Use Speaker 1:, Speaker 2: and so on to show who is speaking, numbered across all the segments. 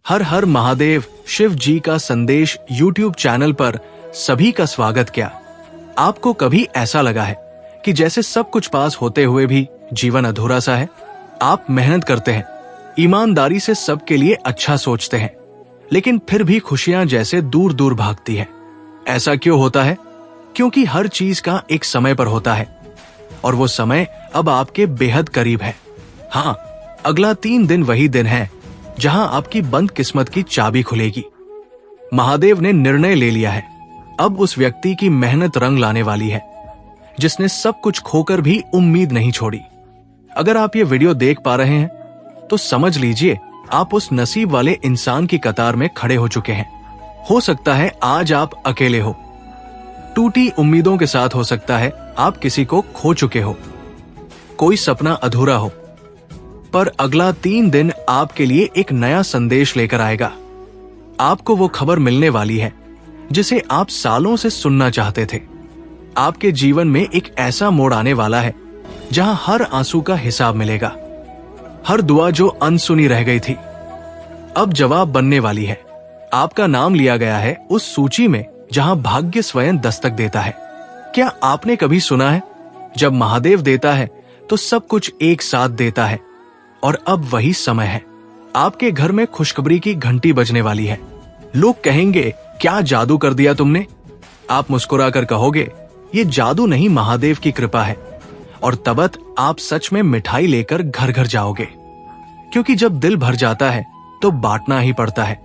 Speaker 1: हर हर महादेव शिव जी का संदेश YouTube channel पर सभी का स्वागत। क्या आपको कभी ऐसा लगा है कि जैसे सब कुछ पास होते हुए भी जीवन अधूरा सा है? आप मेहनत करते हैं, ईमानदारी से सबके लिए अच्छा सोचते हैं, लेकिन फिर भी खुशियां जैसे दूर दूर भागती है। ऐसा क्यों होता है? क्योंकि हर चीज का एक समय पर होता है और वो समय अब आपके बेहद करीब है। हाँ, अगला 3 दिन वही दिन है जहां आपकी बंद किस्मत की चाबी खुलेगी। महादेव ने निर्णय ले लिया है। अब उस व्यक्ति की मेहनत रंग लाने वाली है जिसने सब कुछ खोकर भी उम्मीद नहीं छोड़ी। अगर आप ये वीडियो देख पा रहे हैं तो समझ लीजिए आप उस नसीब वाले इंसान की कतार में खड़े हो चुके हैं। हो सकता है आज आप अकेले हो, टूटी उम्मीदों के साथ। हो सकता है आप किसी को खो चुके हो, कोई सपना अधूरा हो। पर अगला 3 दिन आपके लिए एक नया संदेश लेकर आएगा। आपको वो खबर मिलने वाली है जिसे आप सालों से सुनना चाहते थे। आपके जीवन में एक ऐसा मोड़ आने वाला है जहां हर आंसू का हिसाब मिलेगा। हर दुआ जो अनसुनी रह गई थी अब जवाब बनने वाली है। आपका नाम लिया गया है उस सूची में जहां भाग्य स्वयं दस्तक देता है। क्या आपने कभी सुना है, जब महादेव देता है तो सब कुछ एक साथ देता है? और अब वही समय है। आपके घर में खुशखबरी की घंटी बजने वाली है। लोग कहेंगे, क्या जादू कर दिया तुमने? आप मुस्कुराकर कहोगे, ये जादू नहीं, महादेव की कृपा है। और तबत आप सच में मिठाई लेकर घर घर जाओगे, क्योंकि जब दिल भर जाता है तो बांटना ही पड़ता है।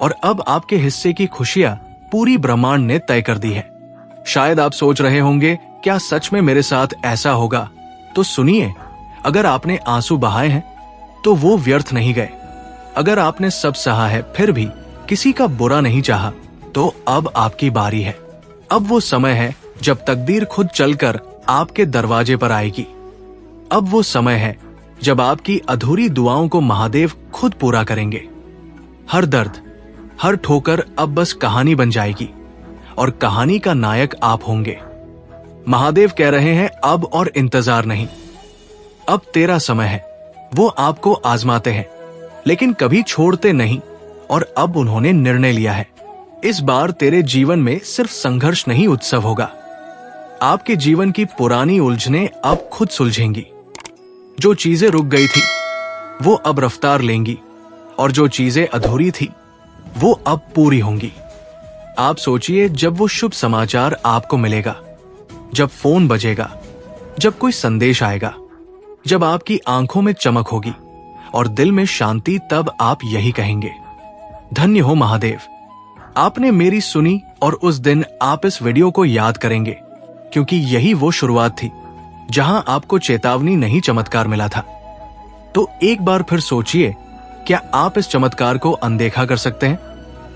Speaker 1: और अब आपके हिस्से की खुशियां पूरी ब्रह्मांड ने तय कर दी है। शायद आप सोच रहे होंगे, क्या सच में मेरे साथ ऐसा होगा? तो सुनिए, अगर आपने आंसू बहाए हैं तो वो व्यर्थ नहीं गए। अगर आपने सब सहा है फिर भी किसी का बुरा नहीं चाहा, तो अब आपकी बारी है। अब वो समय है जब तकदीर खुद चलकर आपके दरवाजे पर आएगी। अब वो समय है जब आपकी अधूरी दुआओं को महादेव खुद पूरा करेंगे। हर दर्द, हर ठोकर अब बस कहानी बन जाएगी और कहानी का नायक आप होंगे। महादेव कह रहे हैं, अब और इंतजार नहीं, अब तेरा समय है। वो आपको आजमाते हैं लेकिन कभी छोड़ते नहीं, और अब उन्होंने निर्णय लिया है, इस बार तेरे जीवन में सिर्फ संघर्ष नहीं, उत्सव होगा। आपके जीवन की पुरानी उलझनें अब खुद सुलझेंगी। जो चीजें रुक गई थी वो अब रफ्तार लेंगी, और जो चीजें अधूरी थी वो अब पूरी होंगी। आप सोचिए, जब वो शुभ समाचार आपको मिलेगा, जब फोन बजेगा, जब कोई संदेश आएगा, जब आपकी आंखों में चमक होगी और दिल में शांति, तब आप यही कहेंगे, धन्य हो महादेव, आपने मेरी सुनी। और उस दिन आप इस वीडियो को याद करेंगे, क्योंकि यही वो शुरुआत थी जहां आपको चेतावनी नहीं, चमत्कार मिला था। तो एक बार फिर सोचिए, क्या आप इस चमत्कार को अनदेखा कर सकते हैं?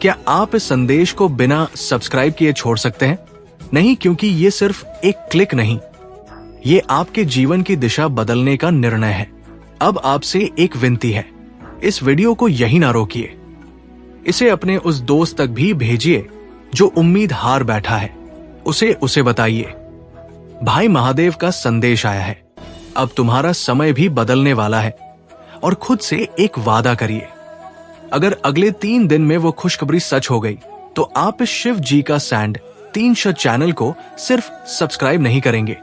Speaker 1: क्या आप इस संदेश को बिना सब्सक्राइब किए छोड़ सकते हैं? नहीं, क्योंकि ये सिर्फ एक क्लिक नहीं, ये आपके जीवन की दिशा बदलने का निर्णय है। अब आपसे एक विनती है, इस वीडियो को यही ना रोकिए, इसे अपने उस दोस्त तक भी भेजिए जो उम्मीद हार बैठा है। उसे बताइए, भाई महादेव का संदेश आया है, अब तुम्हारा समय भी बदलने वाला है। और खुद से एक वादा करिए, अगर अगले 3 दिन में वो खुशखबरी सच हो गई तो आप इस शिव जी का सैंड 3 चैनल को सिर्फ सब्सक्राइब नहीं करेंगे,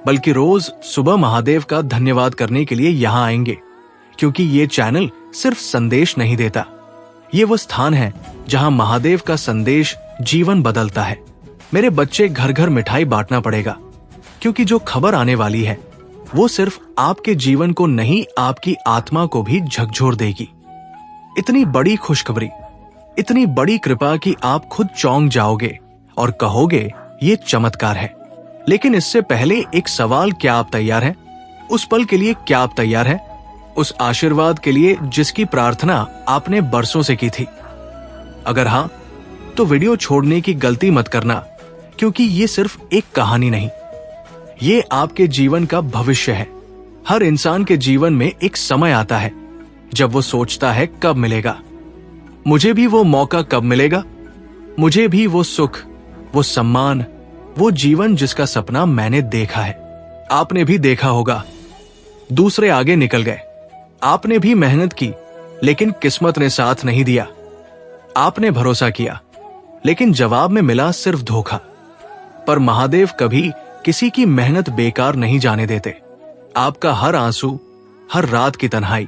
Speaker 1: बल्कि रोज सुबह महादेव का धन्यवाद करने के लिए यहाँ आएंगे। क्योंकि ये चैनल सिर्फ संदेश नहीं देता, ये वो स्थान है जहाँ महादेव का संदेश जीवन बदलता है। मेरे बच्चे, घर घर मिठाई बांटना पड़ेगा, क्योंकि जो खबर आने वाली है वो सिर्फ आपके जीवन को नहीं, आपकी आत्मा को भी झकझोर देगी। इतनी बड़ी खुशखबरी, इतनी बड़ी कृपा कि आप खुद चौंक जाओगे और कहोगे, ये चमत्कार है। लेकिन इससे पहले एक सवाल, क्या आप तैयार हैं? उस पल के लिए क्या आप तैयार हैं? उस आशीर्वाद के लिए जिसकी प्रार्थना आपने बरसों से की थी? अगर हाँ, तो वीडियो छोड़ने की गलती मत करना, क्योंकि ये सिर्फ एक कहानी नहीं, ये आपके जीवन का भविष्य है। हर इंसान के जीवन में एक समय आता है जब वो सोचता है, कब मिलेगा मुझे भी वो मौका, कब मिलेगा मुझे भी वो सुख, वो सम्मान, वो जीवन जिसका सपना मैंने देखा है। आपने भी देखा होगा, दूसरे आगे निकल गए, आपने भी मेहनत की, लेकिन किस्मत ने साथ नहीं दिया। आपने भरोसा किया, लेकिन जवाब में मिला सिर्फ धोखा। पर महादेव कभी किसी की मेहनत बेकार नहीं जाने देते। आपका हर आंसू, हर रात की तन्हाई,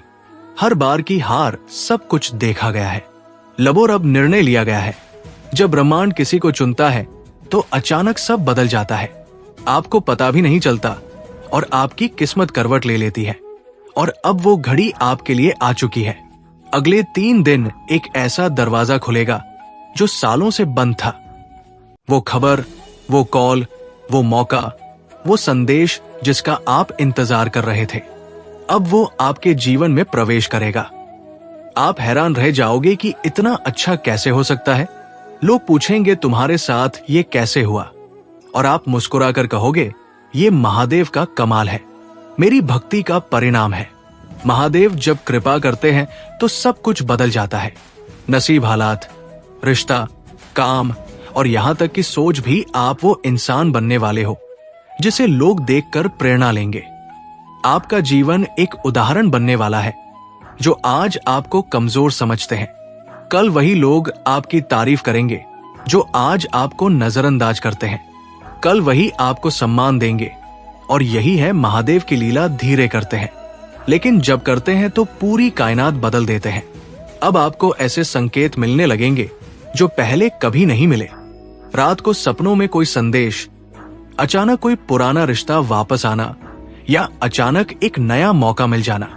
Speaker 1: हर बार की हार, सब कुछ देखा गया है। लबोर अब निर्णय लिया गया है। जब ब्रह्मांड किसी को चुनता है तो अचानक सब बदल जाता है। आपको पता भी नहीं चलता और आपकी किस्मत करवट ले लेती है। और अब वो घड़ी आपके लिए आ चुकी है। अगले 3 दिन एक ऐसा दरवाजा खुलेगा जो सालों से बंद था। वो खबर, वो कॉल, वो मौका, वो संदेश जिसका आप इंतजार कर रहे थे, अब वो आपके जीवन में प्रवेश करेगा। आप हैरान रह जाओगे कि इतना अच्छा कैसे हो सकता है। लोग पूछेंगे तुम्हारे साथ ये कैसे हुआ, और आप मुस्कुराकर कहोगे ये महादेव का कमाल है, मेरी भक्ति का परिणाम है। महादेव जब कृपा करते हैं तो सब कुछ बदल जाता है। नसीब, हालात, रिश्ता, काम और यहां तक कि सोच भी। आप वो इंसान बनने वाले हो जिसे लोग देखकर प्रेरणा लेंगे। आपका जीवन एक उदाहरण बनने वाला है। जो आज आपको कमजोर समझते हैं, कल वही लोग आपकी तारीफ करेंगे। जो आज आपको नजरअंदाज करते हैं, कल वही आपको सम्मान देंगे। और यही है महादेव की लीला। धीरे करते हैं, लेकिन जब करते हैं तो पूरी कायनात बदल देते हैं। अब आपको ऐसे संकेत मिलने लगेंगे जो पहले कभी नहीं मिले। रात को सपनों में कोई संदेश, अचानक कोई पुराना रिश्ता वापस आना, या अचानक एक नया मौका मिल जाना।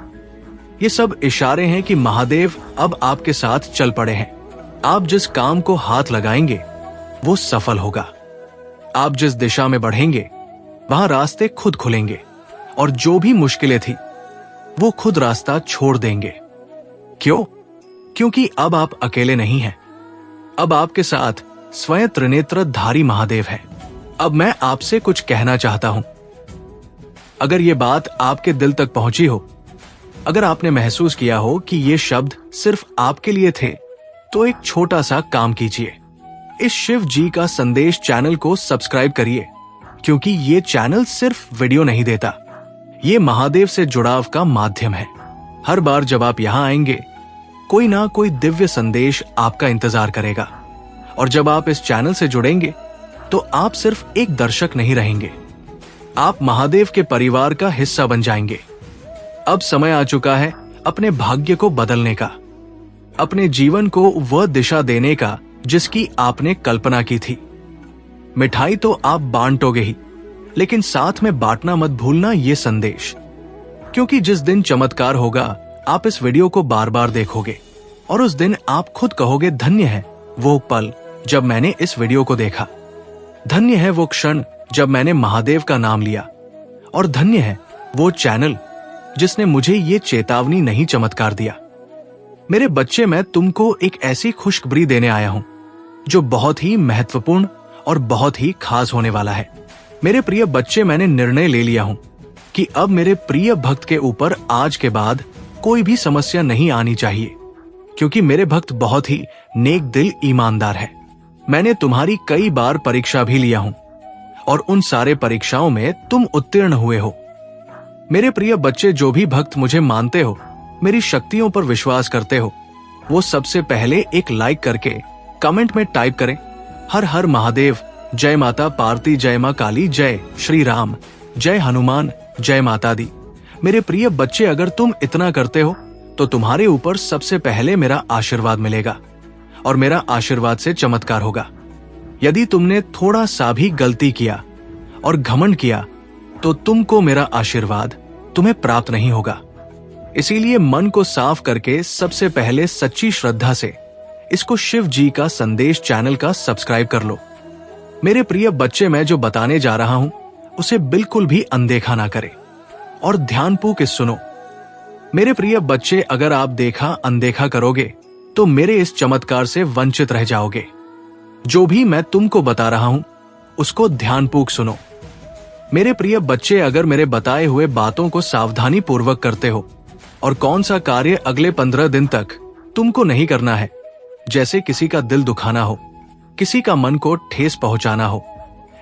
Speaker 1: ये सब इशारे हैं कि महादेव अब आपके साथ चल पड़े हैं। आप जिस काम को हाथ लगाएंगे वो सफल होगा। आप जिस दिशा में बढ़ेंगे वहां रास्ते खुद खुलेंगे, और जो भी मुश्किलें थी वो खुद रास्ता छोड़ देंगे। क्यों? क्योंकि अब आप अकेले नहीं हैं। अब आपके साथ स्वयं त्रिनेत्रधारी महादेव है। अब मैं आपसे कुछ कहना चाहता हूं। अगर ये बात आपके दिल तक पहुंची हो, अगर आपने महसूस किया हो कि ये शब्द सिर्फ आपके लिए थे, तो एक छोटा सा काम कीजिए। इस शिव जी का संदेश चैनल को सब्सक्राइब करिए, क्योंकि ये चैनल सिर्फ वीडियो नहीं देता, ये महादेव से जुड़ाव का माध्यम है। हर बार जब आप यहां आएंगे, कोई ना कोई दिव्य संदेश आपका इंतजार करेगा। और जब आप इस चैनल से जुड़ेंगे तो आप सिर्फ एक दर्शक नहीं रहेंगे, आप महादेव के परिवार का हिस्सा बन जाएंगे। अब समय आ चुका है अपने भाग्य को बदलने का, अपने जीवन को वह दिशा देने का जिसकी आपने कल्पना की थी। मिठाई तो आप बांटोगे ही, लेकिन साथ में बांटना मत भूलना ये संदेश, क्योंकि जिस दिन चमत्कार होगा आप इस वीडियो को बार बार देखोगे, और उस दिन आप खुद कहोगे धन्य है वो पल जब मैंने इस वीडियो को देखा, धन्य है वो क्षण जब मैंने महादेव का नाम लिया, और धन्य है वो चैनल जिसने मुझे ये चेतावनी नहीं चमत्कार दिया। मेरे बच्चे, मैं तुमको एक ऐसी खुशखबरी देने आया हूं जो बहुत ही महत्वपूर्ण और बहुत ही खास होने वाला है। मेरे प्रिय बच्चे, मैंने निर्णय ले लिया हूं कि अब मेरे प्रिय भक्त के ऊपर आज के बाद कोई भी समस्या नहीं आनी चाहिए, क्योंकि मेरे भक्त बहुत ही नेक दिल, ईमानदार है। मैंने तुम्हारी कई बार परीक्षा भी लिया हूं, और उन सारे परीक्षाओं में तुम उत्तीर्ण हुए हो। मेरे प्रिय बच्चे, जो भी भक्त मुझे मानते हो, मेरी शक्तियों पर विश्वास करते हो, वो सबसे पहले एक लाइक करके कमेंट में टाइप करें हर हर महादेव, जय माता पार्वती, जय मां काली, जय श्री राम, जय हनुमान, जय माता दी। मेरे प्रिय बच्चे, अगर तुम इतना करते हो तो तुम्हारे ऊपर सबसे पहले मेरा आशीर्वाद मिलेगा, और मेरा आशीर्वाद से चमत्कार होगा। यदि तुमने थोड़ा सा भी गलती किया और घमंड किया तो तुमको मेरा आशीर्वाद तुम्हें प्राप्त नहीं होगा। इसीलिए मन को साफ करके सबसे पहले सच्ची श्रद्धा से इसको शिव जी का संदेश चैनल का सब्सक्राइब कर लो। मेरे प्रिय बच्चे, मैं जो बताने जा रहा हूं उसे बिल्कुल भी अनदेखा ना करें, और ध्यानपूर्वक सुनो। मेरे प्रिय बच्चे, अगर आप देखा अनदेखा करोगे तो मेरे इस चमत्कार से वंचित रह जाओगे। जो भी मैं तुमको बता रहा हूं उसको ध्यानपूर्वक सुनो। मेरे प्रिय बच्चे, अगर मेरे बताए हुए बातों को सावधानी पूर्वक करते हो, और कौन सा कार्य अगले 15 दिन तक तुमको नहीं करना है, जैसे किसी का दिल दुखाना हो, किसी का मन को ठेस पहुंचाना हो,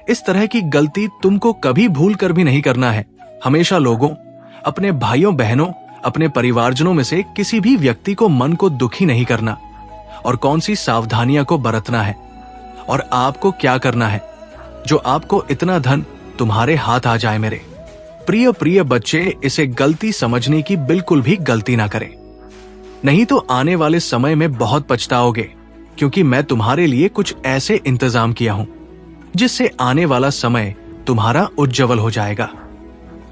Speaker 1: इस तरह की गलती तुमको कभी भूल कर भी नहीं करना है। हमेशा लोगों, अपने भाइयों बहनों, अपने परिवारजनों में से किसी भी व्यक्ति को मन को दुखी नहीं करना और कौन सी सावधानियां को बरतना है और आपको क्या करना है जो आपको इतना धन तुम्हारे हाथ आ जाए। मेरे प्रिय प्रिय बच्चे, इसे गलती समझने की बिल्कुल भी गलती ना करें, नहीं तो आने वाले समय में बहुत पछताओगे, क्योंकि मैं तुम्हारे लिए कुछ ऐसे इंतजाम किया हूं जिससे आने वाला समय तुम्हारा उज्जवल हो जाएगा।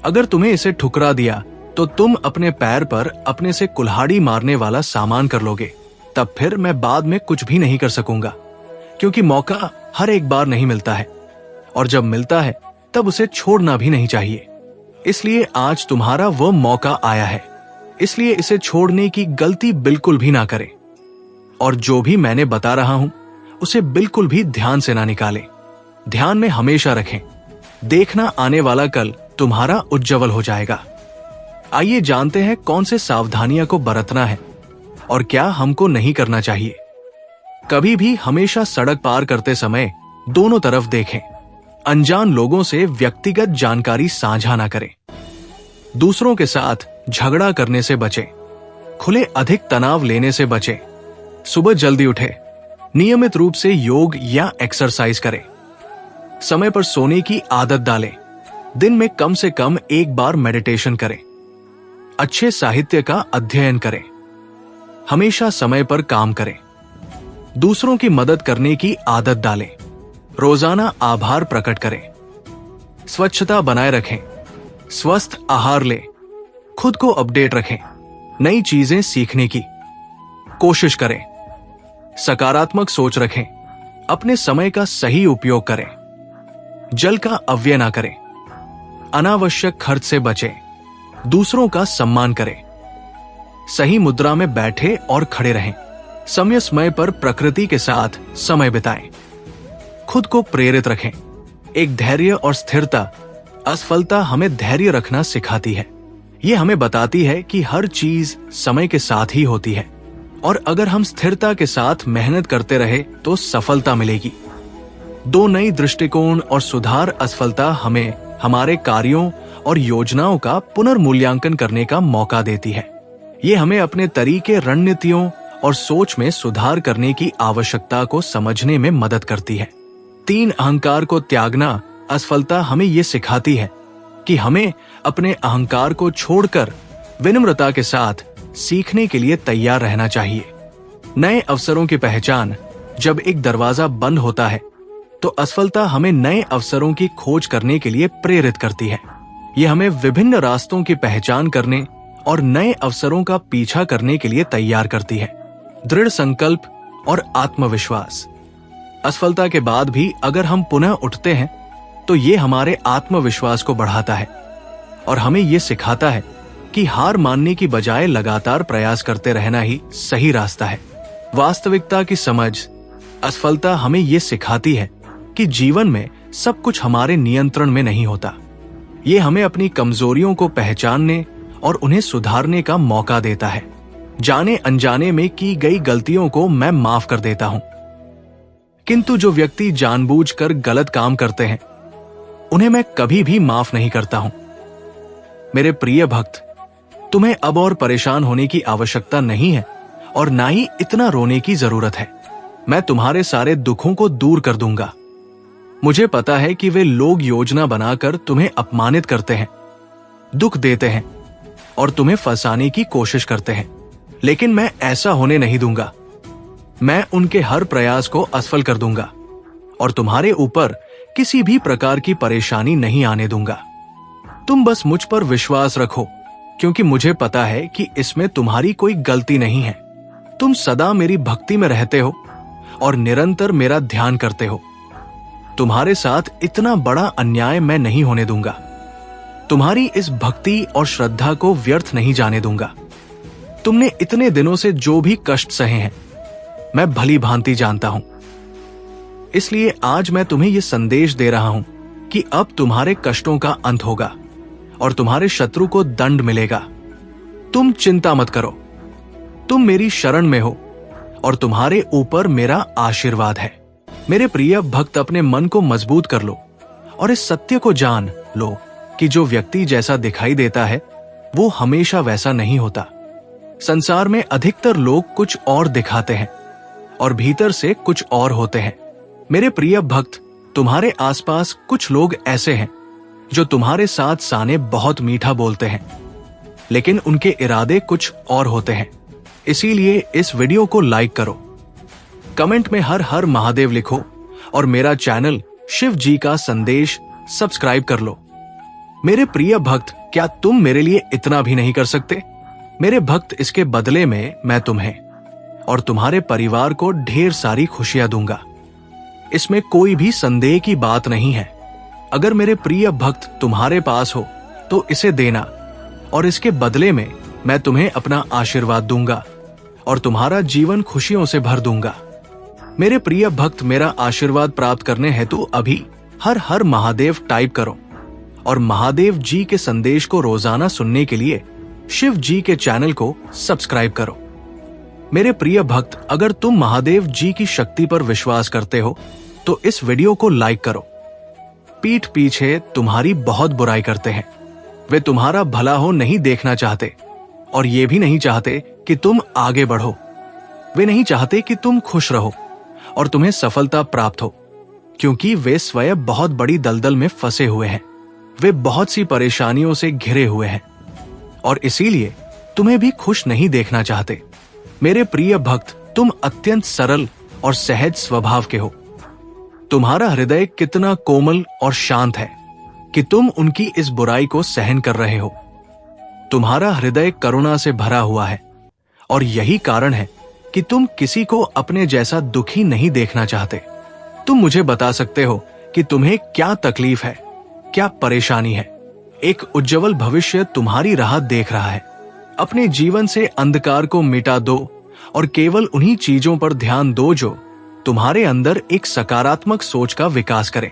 Speaker 1: अगर तुम्हें इसे ठुकरा दिया तो तुम अपने पैर पर अपने से कुल्हाड़ी मारने वाला सामान कर लोगे। तब फिर मैं बाद में कुछ भी नहीं कर सकूंगा, क्योंकि मौका हर एक बार नहीं मिलता है और जब मिलता है तब उसे छोड़ना भी नहीं चाहिए। इसलिए आज तुम्हारा वो मौका आया है, इसलिए इसे छोड़ने की गलती बिल्कुल भी ना करें। और जो भी मैंने बता रहा हूं उसे बिल्कुल भी ध्यान से ना निकालें, ध्यान में हमेशा रखें। देखना आने वाला कल तुम्हारा उज्जवल हो जाएगा। आइए जानते हैं कौन से सावधानियां को बरतना है और क्या हमको नहीं करना चाहिए। कभी भी हमेशा सड़क पार करते समय दोनों तरफ देखें। अनजान लोगों से व्यक्तिगत जानकारी साझा ना करें। दूसरों के साथ झगड़ा करने से बचें। खुले अधिक तनाव लेने से बचें। सुबह जल्दी उठें। नियमित रूप से योग या एक्सरसाइज करें। समय पर सोने की आदत डालें। दिन में कम से कम एक बार मेडिटेशन करें। अच्छे साहित्य का अध्ययन करें। हमेशा समय पर काम करें। दूसरों की मदद करने की आदत डालें। रोजाना आभार प्रकट करें। स्वच्छता बनाए रखें। स्वस्थ आहार लें। खुद को अपडेट रखें। नई चीजें सीखने की कोशिश करें। सकारात्मक सोच रखें। अपने समय का सही उपयोग करें। जल का अपव्यय ना करें। अनावश्यक खर्च से बचें। दूसरों का सम्मान करें। सही मुद्रा में बैठे और खड़े रहें। समय समय पर प्रकृति के साथ समय बिताएं। खुद को प्रेरित रखें। एक धैर्य और स्थिरता। असफलता हमें धैर्य रखना सिखाती है। ये हमें बताती है कि हर चीज समय के साथ ही होती है और अगर हम स्थिरता के साथ मेहनत करते रहे तो सफलता मिलेगी। दो नई दृष्टिकोण और सुधार असफलता हमें हमारे कार्यों और योजनाओं का पुनर्मूल्यांकन करने का मौका देती है। ये हमें अपने तरीके, रणनीतियों और सोच में सुधार करने की आवश्यकता को समझने में मदद करती है। 3 अहंकार को त्यागना। असफलता हमें ये सिखाती है कि हमें अपने अहंकार को छोड़कर विनम्रता के साथ सीखने के लिए तैयार रहना चाहिए। नए अवसरों की पहचान। जब एक दरवाजा बंद होता है तो असफलता हमें नए अवसरों की खोज करने के लिए प्रेरित करती है। यह हमें विभिन्न रास्तों की पहचान करने और नए अवसरों का पीछा करने के लिए तैयार करती है। दृढ़ संकल्प और आत्मविश्वास। असफलता के बाद भी अगर हम पुनः उठते हैं तो ये हमारे आत्मविश्वास को बढ़ाता है और हमें ये सिखाता है कि हार मानने की बजाय लगातार प्रयास करते रहना ही सही रास्ता है। वास्तविकता की समझ। असफलता हमें ये सिखाती है कि जीवन में सब कुछ हमारे नियंत्रण में नहीं होता। ये हमें अपनी कमजोरियों को पहचानने और उन्हें सुधारने का मौका देता है। जाने अनजाने में की गई गलतियों को मैं माफ कर देता हूं, किंतु जो व्यक्ति जानबूझकर गलत काम करते हैं उन्हें मैं कभी भी माफ नहीं करता हूं। मेरे प्रिय भक्त, तुम्हें अब और परेशान होने की आवश्यकता नहीं है और ना ही इतना रोने की जरूरत है। मैं तुम्हारे सारे दुखों को दूर कर दूंगा। मुझे पता है कि वे लोग योजना बनाकर तुम्हें अपमानित करते हैं, दुख देते हैं और तुम्हें फंसाने की कोशिश करते हैं, लेकिन मैं ऐसा होने नहीं दूंगा। मैं उनके हर प्रयास को असफल कर दूंगा और तुम्हारे ऊपर किसी भी प्रकार की परेशानी नहीं आने दूंगा। तुम बस मुझ पर विश्वास रखो, क्योंकि मुझे पता है कि इसमें तुम्हारी कोई गलती नहीं है। तुम सदा मेरी भक्ति में रहते हो और निरंतर मेरा ध्यान करते हो। तुम्हारे साथ इतना बड़ा अन्याय मैं नहीं होने दूंगा। तुम्हारी इस भक्ति और श्रद्धा को व्यर्थ नहीं जाने दूंगा। तुमने इतने दिनों से जो भी कष्ट सहे हैं मैं भली भांति जानता हूं। इसलिए आज मैं तुम्हें यह संदेश दे रहा हूं कि अब तुम्हारे कष्टों का अंत होगा और तुम्हारे शत्रु को दंड मिलेगा। तुम चिंता मत करो। तुम मेरी शरण में हो और तुम्हारे ऊपर मेरा आशीर्वाद है। मेरे प्रिय भक्त, अपने मन को मजबूत कर लो और इस सत्य को जान लो कि जो व्यक्ति जैसा दिखाई देता है वो हमेशा वैसा नहीं होता। संसार में अधिकतर लोग कुछ और दिखाते हैं और भीतर से कुछ और होते हैं। मेरे प्रिय भक्त, तुम्हारे आसपास कुछ लोग ऐसे हैं जो तुम्हारे साथ साने बहुत मीठा बोलते हैं, लेकिन उनके इरादे कुछ और होते हैं। इसीलिए इस वीडियो को लाइक करो, कमेंट में हर हर महादेव लिखो और मेरा चैनल शिव जी का संदेश सब्सक्राइब कर लो। मेरे प्रिय भक्त, क्या तुम मेरे लिए इतना भी नहीं कर सकते? मेरे भक्त, इसके बदले में मैं तुम्हें और तुम्हारे परिवार को ढेर सारी खुशियां दूंगा। इसमें कोई भी संदेह की बात नहीं है। अगर मेरे प्रिय भक्त तुम्हारे पास हो तो इसे देना और इसके बदले में मैं तुम्हें अपना आशीर्वाद दूंगा और तुम्हारा जीवन खुशियों से भर दूंगा। मेरे प्रिय भक्त, मेरा आशीर्वाद प्राप्त करने हेतु अभी हर हर महादेव टाइप करो और महादेव जी के संदेश को रोजाना सुनने के लिए शिव जी के चैनल को सब्सक्राइब करो। मेरे प्रिय भक्त, अगर तुम महादेव जी की शक्ति पर विश्वास करते हो तो इस वीडियो को लाइक करो। पीठ पीछे तुम्हारी बहुत बुराई करते हैं, वे तुम्हारा भला हो नहीं देखना चाहते और ये भी नहीं चाहते कि तुम आगे बढ़ो। वे नहीं चाहते कि तुम खुश रहो और तुम्हें सफलता प्राप्त हो, क्योंकि वे स्वयं बहुत बड़ी दलदल में फंसे हुए हैं। वे बहुत सी परेशानियों से घिरे हुए हैं और इसीलिए तुम्हें भी खुश नहीं देखना चाहते। मेरे प्रिय भक्त, तुम अत्यंत सरल और सहज स्वभाव के हो। तुम्हारा हृदय कितना कोमल और शांत है कि तुम उनकी इस बुराई को सहन कर रहे हो। तुम्हारा हृदय करुणा से भरा हुआ है और यही कारण है कि तुम किसी को अपने जैसा दुखी नहीं देखना चाहते। तुम मुझे बता सकते हो कि तुम्हें क्या तकलीफ है, क्या परेशानी है। एक उज्जवल भविष्य तुम्हारी राह देख रहा है। अपने जीवन से अंधकार को मिटा दो और केवल उन्हीं चीजों पर ध्यान दो जो तुम्हारे अंदर एक सकारात्मक सोच का विकास करें,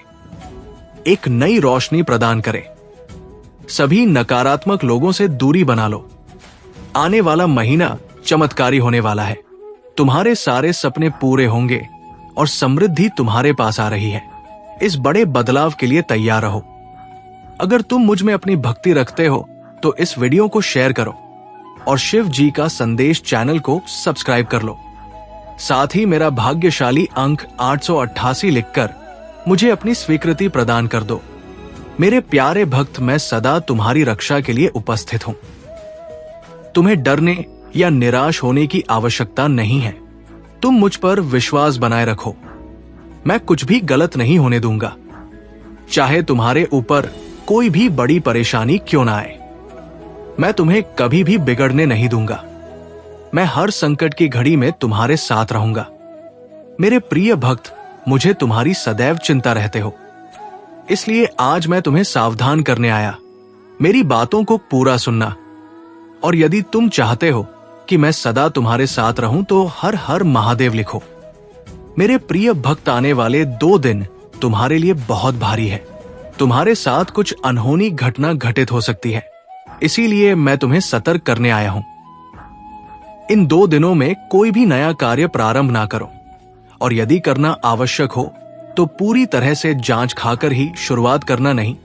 Speaker 1: एक नई रोशनी प्रदान करें। सभी नकारात्मक लोगों से दूरी बना लो। आने वाला महीना चमत्कारी होने वाला है। तुम्हारे सारे सपने पूरे होंगे और समृद्धि तुम्हारे पास आ रही है। इस बड़े बदलाव के लिए तैयार रहो। अगर तुम मुझ में अपनी भक्ति रखते हो तो इस वीडियो को शेयर करो और शिव जी का संदेश चैनल को सब्सक्राइब कर लो। साथ ही मेरा भाग्यशाली अंक 888 लिखकर मुझे अपनी स्वीकृति प्रदान कर दो। मेरे प्यारे भक्त, मैं सदा तुम्हारी रक्षा के लिए उपस्थित हूं। तुम्हें डरने या निराश होने की आवश्यकता नहीं है। तुम मुझ पर विश्वास बनाए रखो। मैं कुछ भी गलत नहीं होने दूंगा, चाहे तुम्हारे ऊपर कोई भी बड़ी परेशानी क्यों ना आए। मैं तुम्हें कभी भी बिगड़ने नहीं दूंगा। मैं हर संकट की घड़ी में तुम्हारे साथ रहूंगा। मेरे प्रिय भक्त, मुझे तुम्हारी सदैव चिंता रहते हो, इसलिए आज मैं तुम्हें सावधान करने आया। मेरी बातों को पूरा सुनना और यदि तुम चाहते हो कि मैं सदा तुम्हारे साथ रहूं तो हर हर महादेव लिखो। मेरे प्रिय भक्त, आने वाले 2 दिन तुम्हारे लिए बहुत भारी है। तुम्हारे साथ कुछ अनहोनी घटना घटित हो सकती है, इसीलिए मैं तुम्हें सतर्क करने आया हूं। इन 2 दिनों में कोई भी नया कार्य प्रारंभ ना करो और यदि करना आवश्यक हो तो पूरी तरह से जांच खाकर ही शुरुआत करना, नहीं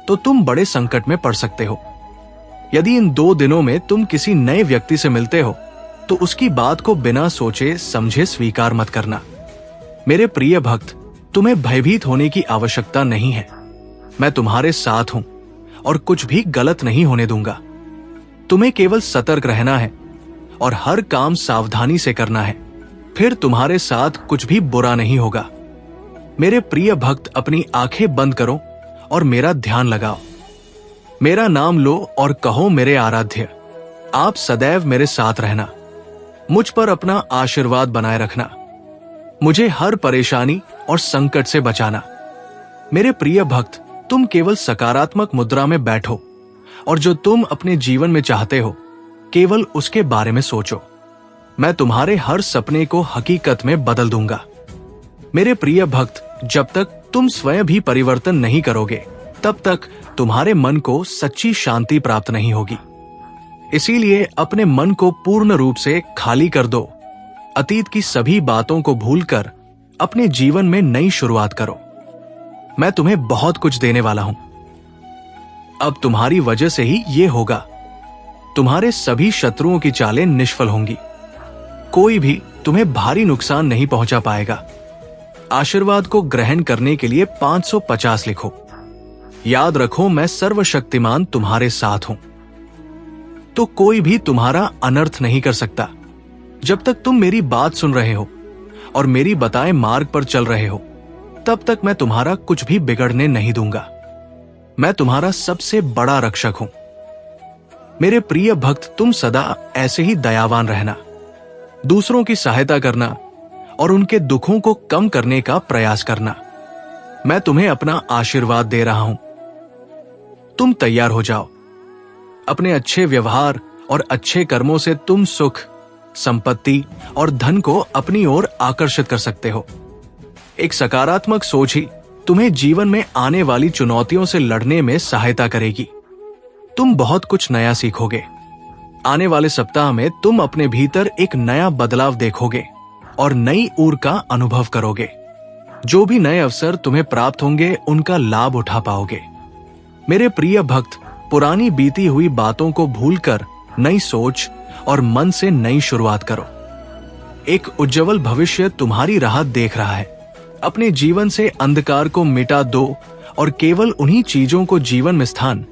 Speaker 1: तो तुम बड़े संकट में पड़ सकते हो। यदि इन 2 दिनों में तुम किसी नए व्यक्ति से मिलते हो तो उसकी बात को बिना सोचे समझे स्वीकार मत करना। मेरे प्रिय भक्त, तुम्हें भयभीत होने की आवश्यकता नहीं है। मैं तुम्हारे साथ हूं और कुछ भी गलत नहीं होने दूंगा। तुम्हें केवल सतर्क रहना है और हर काम सावधानी से करना है, फिर तुम्हारे साथ कुछ भी बुरा नहीं होगा। मेरे प्रिय भक्त, अपनी आंखें बंद करो और मेरा ध्यान लगाओ। मेरा नाम लो और कहो, मेरे आराध्य, आप सदैव मेरे साथ रहना। मुझ पर अपना आशीर्वाद बनाए रखना। मुझे हर परेशानी और संकट से बचाना। मेरे प्रिय भक्त, तुम केवल सकारात्मक मुद्रा में बैठो और जो तुम अपने जीवन में चाहते हो केवल उसके बारे में सोचो। मैं तुम्हारे हर सपने को हकीकत में बदल दूंगा। मेरे प्रिय भक्त, जब तक तुम स्वयं भी परिवर्तन नहीं करोगे तब तक तुम्हारे मन को सच्ची शांति प्राप्त नहीं होगी। इसीलिए अपने मन को पूर्ण रूप से खाली कर दो। अतीत की सभी बातों को भूलकर अपने जीवन में नई शुरुआत करो। मैं तुम्हें बहुत कुछ देने वाला हूं। अब तुम्हारी वजह से ही ये होगा। तुम्हारे सभी शत्रुओं की चालें निष्फल होंगी। कोई भी तुम्हें भारी नुकसान नहीं पहुंचा पाएगा। आशीर्वाद को ग्रहण करने के लिए 550 लिखो। याद रखो, मैं सर्वशक्तिमान तुम्हारे साथ हूं, तो कोई भी तुम्हारा अनर्थ नहीं कर सकता। जब तक तुम मेरी बात सुन रहे हो और मेरी बताए मार्ग पर चल रहे हो, तब तक मैं तुम्हारा कुछ भी बिगड़ने नहीं दूंगा। मैं तुम्हारा सबसे बड़ा रक्षक हूं। मेरे प्रिय भक्त, तुम सदा ऐसे ही दयावान रहना, दूसरों की सहायता करना और उनके दुखों को कम करने का प्रयास करना। मैं तुम्हें अपना आशीर्वाद दे रहा हूं। तुम तैयार हो जाओ। अपने अच्छे व्यवहार और अच्छे कर्मों से तुम सुख, संपत्ति और धन को अपनी ओर आकर्षित कर सकते हो। एक सकारात्मक सोच ही तुम्हें जीवन में आने वाली चुनौतियों से लड़ने में सहायता करेगी। तुम बहुत कुछ नया सीखोगे। आने वाले सप्ताह में तुम अपने भीतर एक नया बदलाव देखोगे और नई ऊर्जा का अनुभव करोगे। जो भी नए अवसर तुम्हें प्राप्त होंगे, उनका लाभ उठा पाओगे। मेरे प्रिय भक्त, पुरानी बीती हुई बातों को भूलकर नई सोच और मन से नई शुरुआत करो। एक उज्जवल भविष्य तुम्हारी राह देख रहा है। अपने जीवन से अंधकार को मिटा दो और केवल उन्हीं चीजों को जीवन में स्थान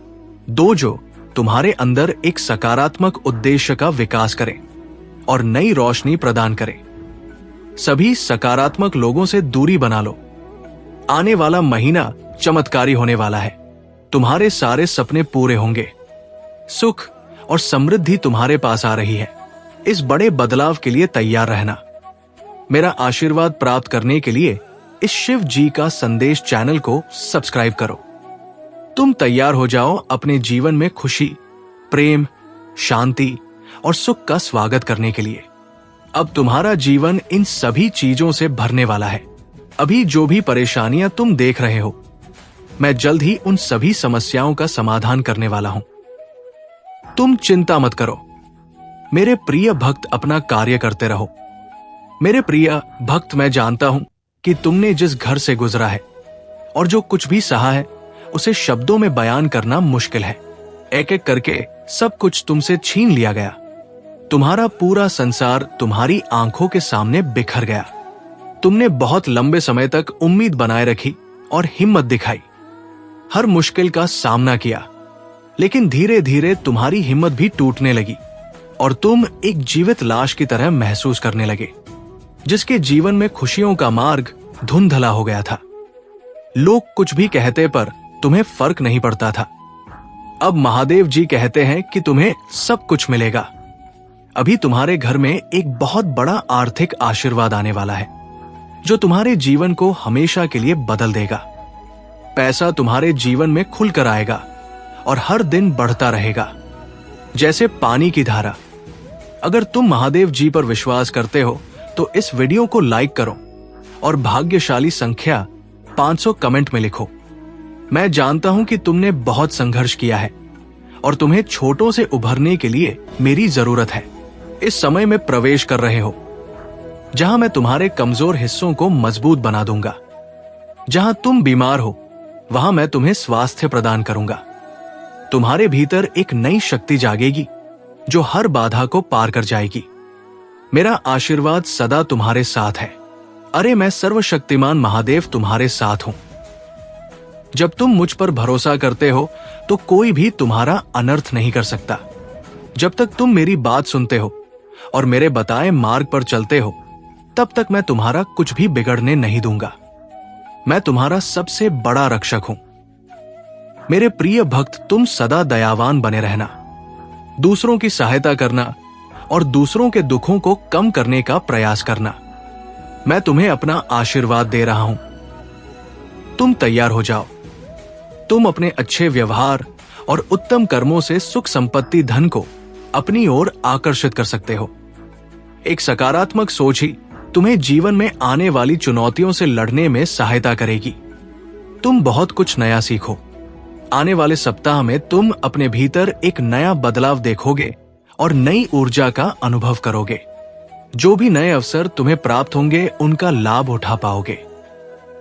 Speaker 1: दो जो तुम्हारे अंदर एक सकारात्मक उद्देश्य का विकास करें और नई रोशनी प्रदान करें। सभी सकारात्मक लोगों से दूरी बना लो। आने वाला महीना चमत्कारी होने वाला है। तुम्हारे सारे सपने पूरे होंगे। सुख और समृद्धि तुम्हारे पास आ रही है। इस बड़े बदलाव के लिए तैयार रहना। मेरा आशीर्वाद प्राप्त करने के लिए इस शिव जी का संदेश चैनल को सब्सक्राइब करो। तुम तैयार हो जाओ अपने जीवन में खुशी, प्रेम, शांति और सुख का स्वागत करने के लिए। अब तुम्हारा जीवन इन सभी चीजों से भरने वाला है। अभी जो भी परेशानियां तुम देख रहे हो, मैं जल्द ही उन सभी समस्याओं का समाधान करने वाला हूं। तुम चिंता मत करो। मेरे प्रिय भक्त, अपना कार्य करते रहो। मेरे प्रिय भक्त, मैं जानता हूं कि तुमने जिस घर से गुजरा है और जो कुछ भी सहा है, उसे शब्दों में बयान करना मुश्किल है। एक एक करके सब कुछ तुमसे छीन लिया गया। तुम्हारा पूरा संसार तुम्हारी आंखों के सामने बिखर गया। तुमने बहुत लंबे समय तक उम्मीद बनाए रखी और हिम्मत दिखाई। हर मुश्किल का सामना किया, लेकिन धीरे धीरे तुम्हारी हिम्मत भी टूटने लगी और तुम एक जीवित लाश की तरह महसूस करने लगे, जिसके जीवन में खुशियों का मार्ग धुंधला हो गया था। लोग कुछ भी कहते पर तुम्हें फर्क नहीं पड़ता था। अब महादेव जी कहते हैं कि तुम्हें सब कुछ मिलेगा। अभी तुम्हारे घर में एक बहुत बड़ा आर्थिक आशीर्वाद आने वाला है, जो तुम्हारे जीवन को हमेशा के लिए बदल देगा। पैसा तुम्हारे जीवन में खुलकर आएगा और हर दिन बढ़ता रहेगा, जैसे पानी की धारा। अगर तुम महादेव जी पर विश्वास करते हो तो इस वीडियो को लाइक करो और भाग्यशाली संख्या 500 कमेंट में लिखो। मैं जानता हूं कि तुमने बहुत संघर्ष किया है और तुम्हें छोटों से उभरने के लिए मेरी जरूरत है। इस समय में प्रवेश कर रहे हो जहां मैं तुम्हारे कमजोर हिस्सों को मजबूत बना दूंगा। जहां तुम बीमार हो, वहां मैं तुम्हें स्वास्थ्य प्रदान करूंगा। तुम्हारे भीतर एक नई शक्ति जागेगी जो हर बाधा को पार कर जाएगी। मेरा आशीर्वाद सदा तुम्हारे साथ है। अरे, मैं सर्वशक्तिमान महादेव तुम्हारे साथ हूं। जब तुम मुझ पर भरोसा करते हो तो कोई भी तुम्हारा अनर्थ नहीं कर सकता। जब तक तुम मेरी बात सुनते हो और मेरे बताए मार्ग पर चलते हो, तब तक मैं तुम्हारा कुछ भी बिगड़ने नहीं दूंगा। मैं तुम्हारा सबसे बड़ा रक्षक हूं। मेरे प्रिय भक्त, तुम सदा दयावान बने रहना, दूसरों की सहायता करना और दूसरों के दुखों को कम करने का प्रयास करना। मैं तुम्हें अपना आशीर्वाद दे रहा हूं। तुम तैयार हो जाओ। तुम अपने अच्छे व्यवहार और उत्तम कर्मों से सुख, संपत्ति, धन को अपनी ओर आकर्षित कर सकते हो। एक सकारात्मक सोच ही तुम्हें जीवन में आने वाली चुनौतियों से लड़ने में सहायता करेगी। तुम बहुत कुछ नया सीखो। आने वाले सप्ताह में तुम अपने भीतर एक नया बदलाव देखोगे और नई ऊर्जा का अनुभव करोगे। जो भी नए अवसर तुम्हें प्राप्त होंगे, उनका लाभ उठा पाओगे।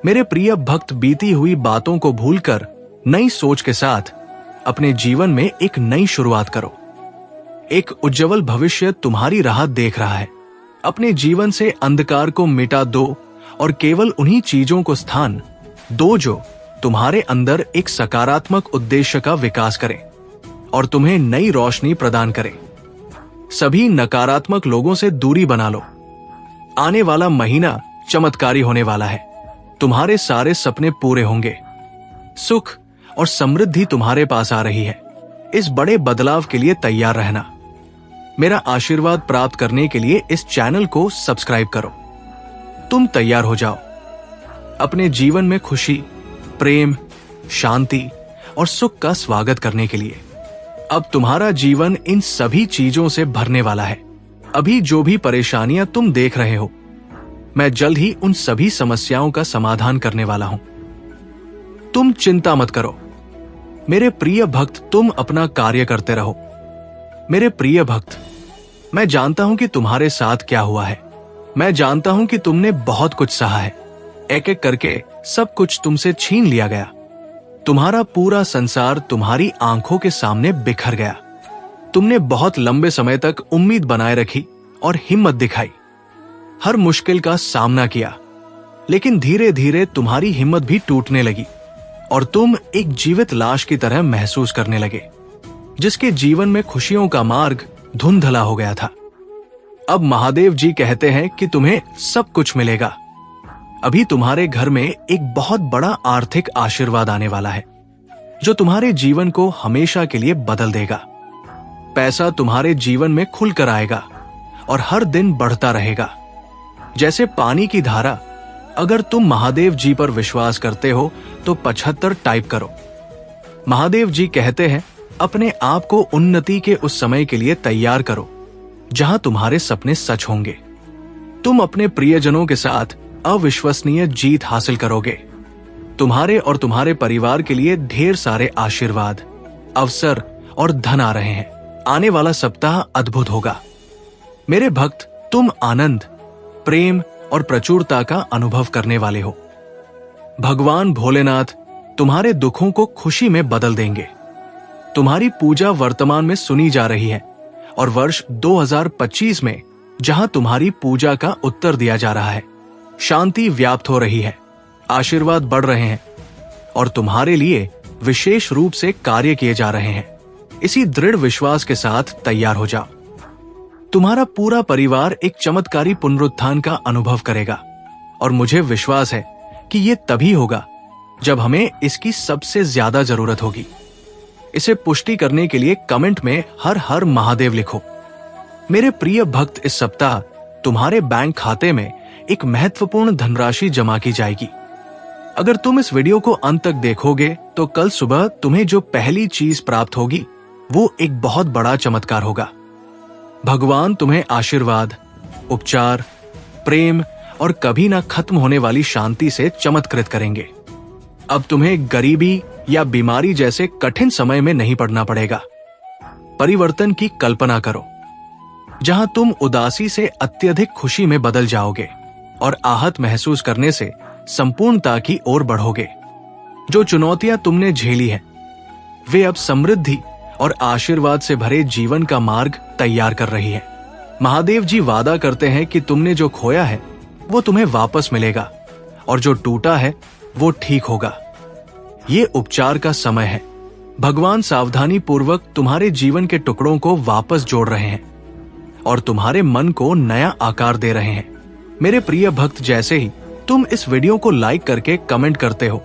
Speaker 1: मेरे प्रिय भक्त, बीती हुई बातों को भूलकर नई सोच के साथ अपने जीवन में एक नई शुरुआत करो। एक उज्जवल भविष्य तुम्हारी राह देख रहा है। अपने जीवन से अंधकार को मिटा दो और केवल उन्हीं चीजों को स्थान दो जो तुम्हारे अंदर एक सकारात्मक उद्देश्य का विकास करें और तुम्हें नई रोशनी प्रदान करें। सभी नकारात्मक लोगों से दूरी बना लो। आने वाला महीना चमत्कारी होने वाला है। तुम्हारे सारे सपने पूरे होंगे। सुख और समृद्धि तुम्हारे पास आ रही है। इस बड़े बदलाव के लिए तैयार रहना। मेरा आशीर्वाद प्राप्त करने के लिए इस चैनल को सब्सक्राइब करो। तुम तैयार हो जाओ अपने जीवन में खुशी, प्रेम, शांति और सुख का स्वागत करने के लिए। अब तुम्हारा जीवन इन सभी चीजों से भरने वाला है। अभी जो भी परेशानियां तुम देख रहे हो, मैं जल्द ही उन सभी समस्याओं का समाधान करने वाला हूं। तुम चिंता मत करो मेरे प्रिय भक्त, तुम अपना कार्य करते रहो। मेरे प्रिय भक्त, मैं जानता हूं कि तुम्हारे साथ क्या हुआ है। मैं जानता हूं कि तुमने बहुत कुछ सहा है। एक एक करके सब कुछ तुमसे छीन लिया गया। तुम्हारा पूरा संसार तुम्हारी आंखों के सामने बिखर गया। तुमने बहुत लंबे समय तक उम्मीद बनाए रखी और हिम्मत दिखाई। हर मुश्किल का सामना किया, लेकिन धीरे धीरे तुम्हारी हिम्मत भी टूटने लगी और तुम एक जीवित लाश की तरह महसूस करने लगे, जिसके जीवन में खुशियों का मार्ग धुंधला हो गया था। अब महादेव जी कहते हैं कि तुम्हें सब कुछ मिलेगा। अभी तुम्हारे घर में एक बहुत बड़ा आर्थिक आशीर्वाद आने वाला है, जो तुम्हारे जीवन को हमेशा के लिए बदल देगा। पैसा तुम्हारे जीवन में खुलकर आएगा और हर दिन बढ़ता रहेगा, जैसे पानी की धारा। अगर तुम महादेव जी पर विश्वास करते हो तो 75 टाइप करो। महादेव जी कहते हैं, अपने आप को उन्नति के उस समय के लिए तैयार करो जहां तुम्हारे सपने सच होंगे। तुम अपने प्रियजनों के साथ अविश्वसनीय जीत हासिल करोगे। तुम्हारे और तुम्हारे परिवार के लिए ढेर सारे आशीर्वाद, अवसर और धन आ रहे हैं। आने वाला सप्ताह अद्भुत होगा। मेरे भक्त, तुम आनंद, प्रेम और प्रचुरता का अनुभव करने वाले हो। भगवान भोलेनाथ तुम्हारे दुखों को खुशी में बदल देंगे। तुम्हारी पूजा वर्तमान में सुनी जा रही है और वर्ष 2025 में जहां तुम्हारी पूजा का उत्तर दिया जा रहा है, शांति व्याप्त हो रही है, आशीर्वाद बढ़ रहे हैं और तुम्हारे लिए विशेष रूप से कार्य किए जा रहे हैं। इसी दृढ़ विश्वास के साथ तैयार हो जाओ। तुम्हारा पूरा परिवार एक चमत्कारी पुनरुत्थान का अनुभव करेगा और मुझे विश्वास है कि ये तभी होगा जब हमें इसकी सबसे ज्यादा जरूरत होगी। इसे पुष्टि करने के लिए कमेंट में हर हर महादेव लिखो। मेरे प्रिय भक्त, इस सप्ताह तुम्हारे बैंक खाते में एक महत्वपूर्ण धनराशि जमा की जाएगी। अगर तुम इस वीडियो को अंत तक देखोगे तो कल सुबह तुम्हें जो पहली चीज प्राप्त होगी वो एक बहुत बड़ा चमत्कार होगा। भगवान तुम्हें आशीर्वाद, उपचार, प्रेम और कभी ना खत्म होने वाली शांति से चमत्कृत करेंगे। अब तुम्हें गरीबी या बीमारी जैसे कठिन समय में नहीं पड़ना पड़ेगा। परिवर्तन की कल्पना करो, जहां तुम उदासी से अत्यधिक खुशी में बदल जाओगे और आहत महसूस करने से संपूर्णता की ओर बढ़ोगे। जो चुनौतियां तुमने झेली हैं, वे अब समृद्धि और आशीर्वाद से भरे जीवन का मार्ग तैयार कर रही है। महादेव जी वादा करते हैं कि तुमने जो खोया है वो तुम्हें वापस मिलेगा और जो टूटा है वो ठीक होगा। ये उपचार का समय है। भगवान सावधानी पूर्वक तुम्हारे जीवन के टुकड़ों को वापस जोड़ रहे हैं और तुम्हारे मन को नया आकार दे रहे हैं। मेरे प्रिय भक्त, जैसे ही तुम इस वीडियो को लाइक करके कमेंट करते हो,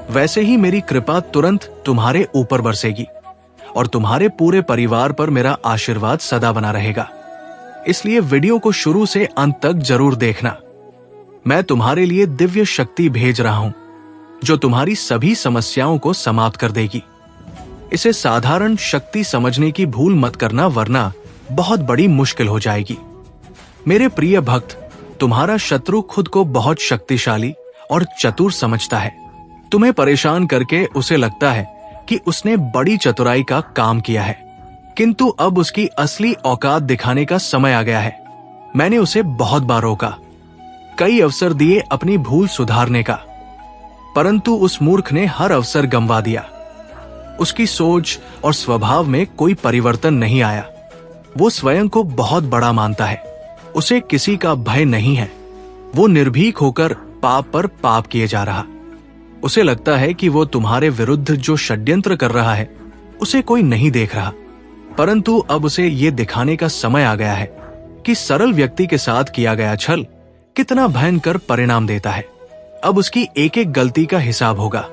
Speaker 1: वैसे ही मेरी कृपा तुरंत तुम्हारे ऊपर बरसेगी और तुम्हारे पूरे परिवार पर मेरा आशीर्वाद सदा बना रहेगा। इसलिए वीडियो को शुरू से अंत तक जरूर देखना। मैं तुम्हारे लिए दिव्य शक्ति भेज रहा हूं जो तुम्हारी सभी समस्याओं को समाप्त कर देगी। इसे साधारण शक्ति समझने की भूल मत करना, वरना बहुत बड़ी मुश्किल हो जाएगी। मेरे प्रिय भक्त, तुम्हारा शत्रु खुद को बहुत शक्तिशाली और चतुर समझता है। तुम्हें परेशान करके उसे लगता है कि उसने बड़ी चतुराई का काम किया है, किंतु अब उसकी असली औकात दिखाने का समय आ गया है। मैंने उसे बहुत बार रोका, कई अवसर दिए अपनी भूल सुधारने का, परंतु उस मूर्ख ने हर अवसर गंवा दिया। उसकी सोच और स्वभाव में कोई परिवर्तन नहीं आया। वो स्वयं को बहुत बड़ा मानता है, उसे किसी का भय नहीं है। वो निर्भीक होकर पाप पर पाप किए जा रहा। उसे लगता है कि वो तुम्हारे विरुद्ध जो षड्यंत्र कर रहा है उसे कोई नहीं देख रहा, परंतु अब उसे ये दिखाने का समय आ गया है कि सरल व्यक्ति के साथ किया गया छल कितना भयंकर परिणाम देता है। अब उसकी एक एक गलती का हिसाब होगा।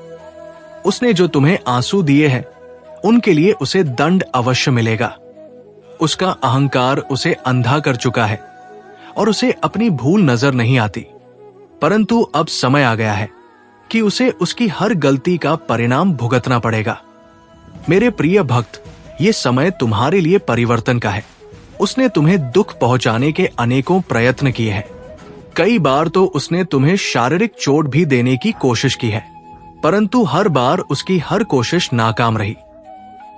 Speaker 1: उसने जो तुम्हें आंसू दिए हैं उनके लिए उसे दंड अवश्य मिलेगा। उसका अहंकार उसे अंधा कर चुका है और उसे अपनी भूल नजर नहीं आती, परंतु अब समय आ गया है कि उसे उसकी हर गलती का परिणाम भुगतना पड़ेगा। मेरे प्रिय भक्त, ये समय तुम्हारे लिए परिवर्तन का है। उसने तुम्हें दुख पहुंचाने के अनेकों प्रयत्न किए हैं। कई बार तो उसने तुम्हें शारीरिक चोट भी देने की कोशिश की है, परंतु हर बार उसकी हर कोशिश नाकाम रही।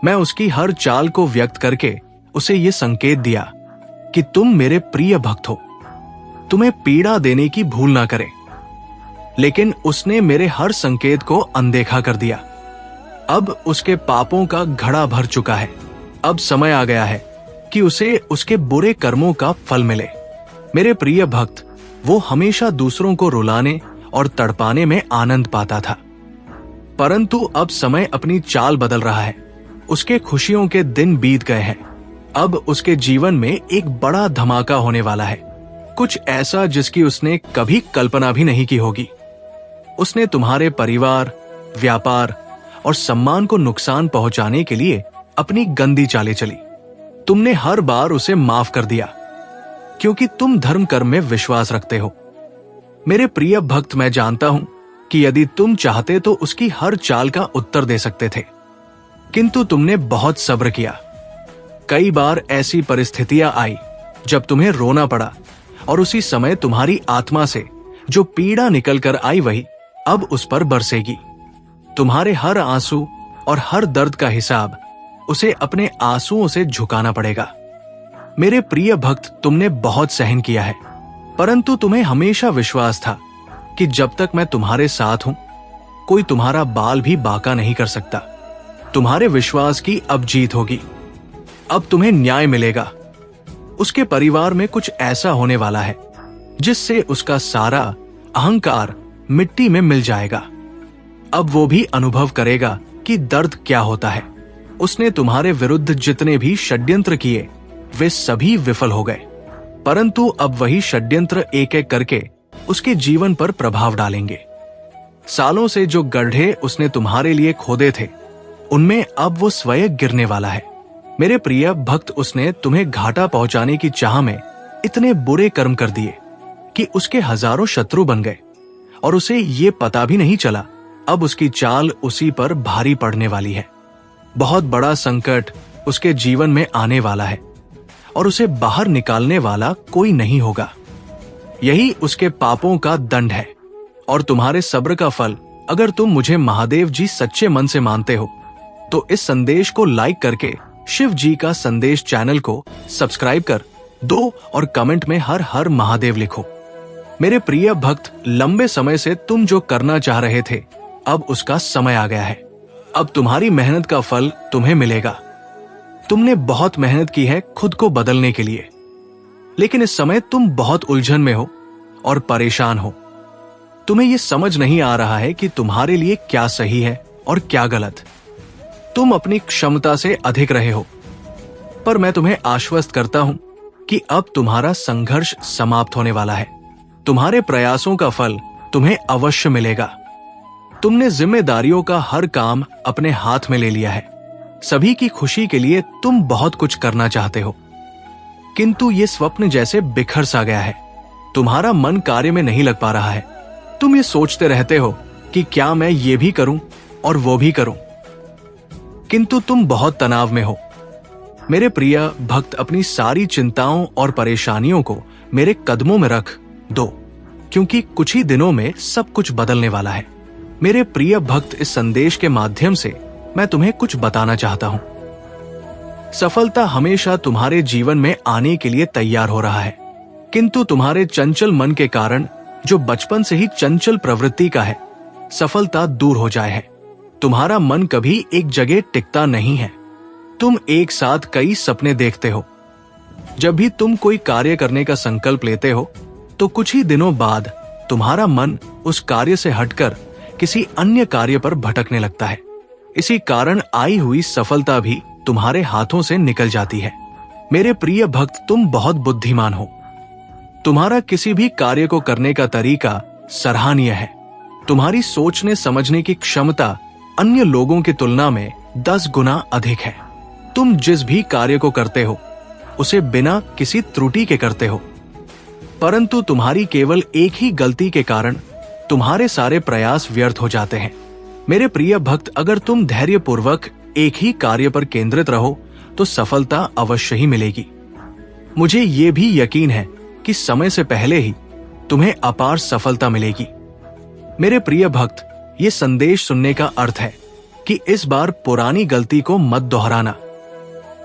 Speaker 1: मैं उसकी हर चाल को व्यक्त करके उसे ये संकेत दिया कि तुम मेरे प्रिय भक्त हो, तुम्हें पीड़ा देने की भूल ना करें, लेकिन उसने मेरे हर संकेत को अनदेखा कर दिया। अब उसके पापों का घड़ा भर चुका है। अब समय आ गया है कि उसे उसके बुरे कर्मों का फल मिले। मेरे प्रिय भक्त, वो हमेशा दूसरों को रुलाने और तड़पाने में आनंद पाता था, परंतु अब समय अपनी चाल बदल रहा है। उसके खुशियों के दिन बीत गए हैं। अब उसके जीवन में एक बड़ा धमाका होने वाला है, कुछ ऐसा जिसकी उसने कभी कल्पना भी नहीं की होगी। उसने तुम्हारे परिवार, व्यापार और सम्मान को नुकसान पहुंचाने के लिए अपनी गंदी चालें चली। तुमने हर बार उसे माफ कर दिया क्योंकि तुम धर्म कर्म में विश्वास रखते हो। मेरे प्रिय भक्त, मैं जानता हूं कि यदि तुम चाहते तो उसकी हर चाल का उत्तर दे सकते थे, किंतु तुमने बहुत सब्र किया। कई बार ऐसी परिस्थितियां आई जब तुम्हें रोना पड़ा और उसी समय तुम्हारी आत्मा से जो पीड़ा निकल कर आई वही अब उस पर बरसेगी। तुम्हारे हर आंसू और हर दर्द का हिसाब उसे अपने आंसुओं से झुकाना पड़ेगा। मेरे प्रिय भक्त, तुमने बहुत सहन किया है, परंतु तुम्हें हमेशा विश्वास था कि जब तक मैं तुम्हारे साथ हूं कोई तुम्हारा बाल भी बांका नहीं कर सकता। तुम्हारे विश्वास की अब जीत होगी। अब तुम्हें न्याय मिलेगा। उसके परिवार में कुछ ऐसा होने वाला है जिससे उसका सारा अहंकार मिट्टी में मिल जाएगा। अब वो भी अनुभव करेगा कि दर्द क्या होता है। उसने तुम्हारे विरुद्ध जितने भी षड्यंत्र किए वे सभी विफल हो गए, परंतु अब वही षड्यंत्र एक एक करके उसके जीवन पर प्रभाव डालेंगे। सालों से जो गड्ढे उसने तुम्हारे लिए खोदे थे उनमें अब वो स्वयं गिरने वाला है। मेरे प्रिय भक्त, उसने तुम्हें घाटा पहुंचाने की चाह में इतने बुरे कर्म कर दिए कि उसके हजारों शत्रु बन गए और उसे ये पता भी नहीं चला। अब उसकी चाल उसी पर भारी पड़ने वाली है। बहुत बड़ा संकट उसके जीवन में आने वाला है और उसे बाहर निकालने वाला कोई नहीं होगा। यही उसके पापों का दंड है और तुम्हारे सब्र का फल। अगर तुम मुझे महादेव जी सच्चे मन से मानते हो तो इस संदेश को लाइक करके शिव जी का संदेश चैनल को सब्सक्राइब कर दो और कमेंट में हर हर महादेव लिखो। मेरे प्रिय भक्त, लंबे समय से तुम जो करना चाह रहे थे अब उसका समय आ गया है। अब तुम्हारी मेहनत का फल तुम्हें मिलेगा। तुमने बहुत मेहनत की है खुद को बदलने के लिए, लेकिन इस समय तुम बहुत उलझन में हो और परेशान हो। तुम्हें यह समझ नहीं आ रहा है कि तुम्हारे लिए क्या सही है और क्या गलत। तुम अपनी क्षमता से अधिक रहे हो, पर मैं तुम्हें आश्वस्त करता हूं कि अब तुम्हारा संघर्ष समाप्त होने वाला है। तुम्हारे प्रयासों का फल तुम्हें अवश्य मिलेगा। तुमने जिम्मेदारियों का हर काम अपने हाथ में ले लिया है। सभी की खुशी के लिए तुम बहुत कुछ करना चाहते हो, किंतु ये स्वप्न जैसे बिखर सा गया है। तुम्हारा मन कार्य में नहीं लग पा रहा है। तुम ये सोचते रहते हो कि क्या मैं ये भी करूं और वो भी करूं, किंतु तुम बहुत तनाव में हो। मेरे प्रिय भक्त, अपनी सारी चिंताओं और परेशानियों को मेरे कदमों में रख दो, क्योंकि कुछ ही दिनों में सब कुछ बदलने वाला है। मेरे प्रिय भक्त, इस संदेश के माध्यम से मैं तुम्हें कुछ बताना चाहता हूं। सफलता हमेशा तुम्हारे जीवन में आने के लिए तैयार हो रहा है, किंतु तुम्हारे चंचल मन के कारण, जो बचपन से ही चंचल प्रवृत्ति का है, सफलता दूर हो जाए है। तुम्हारा मन कभी एक जगह टिकता नहीं है। तुम एक साथ कई सपने देखते हो, जब भी तुम कोई कार्य करने का संकल्प लेते हो तो कुछ ही दिनों बाद तुम्हारा मन उस कार्य से हटकर किसी अन्य कार्य पर भटकने लगता है। इसी कारण आई हुई सफलता भी तुम्हारे हाथों से निकल जाती है। मेरे प्रिय भक्त, तुम बहुत बुद्धिमान हो। तुम्हारा किसी भी कार्य को करने का तरीका सराहनीय है। तुम्हारी सोचने समझने की क्षमता अन्य लोगों की तुलना में 10 गुना अधिक है। तुम जिस भी कार्य को करते हो उसे बिना किसी त्रुटि के करते हो, परंतु तुम्हारी केवल एक ही गलती के कारण तुम्हारे सारे प्रयास व्यर्थ हो जाते हैं। मेरे प्रिय भक्त, अगर तुम धैर्यपूर्वक एक ही कार्य पर केंद्रित रहो तो सफलता अवश्य ही मिलेगी। मुझे ये भी यकीन है कि समय से पहले ही तुम्हें अपार सफलता मिलेगी। मेरे प्रिय भक्त, ये संदेश सुनने का अर्थ है कि इस बार पुरानी गलती को मत दोहराना।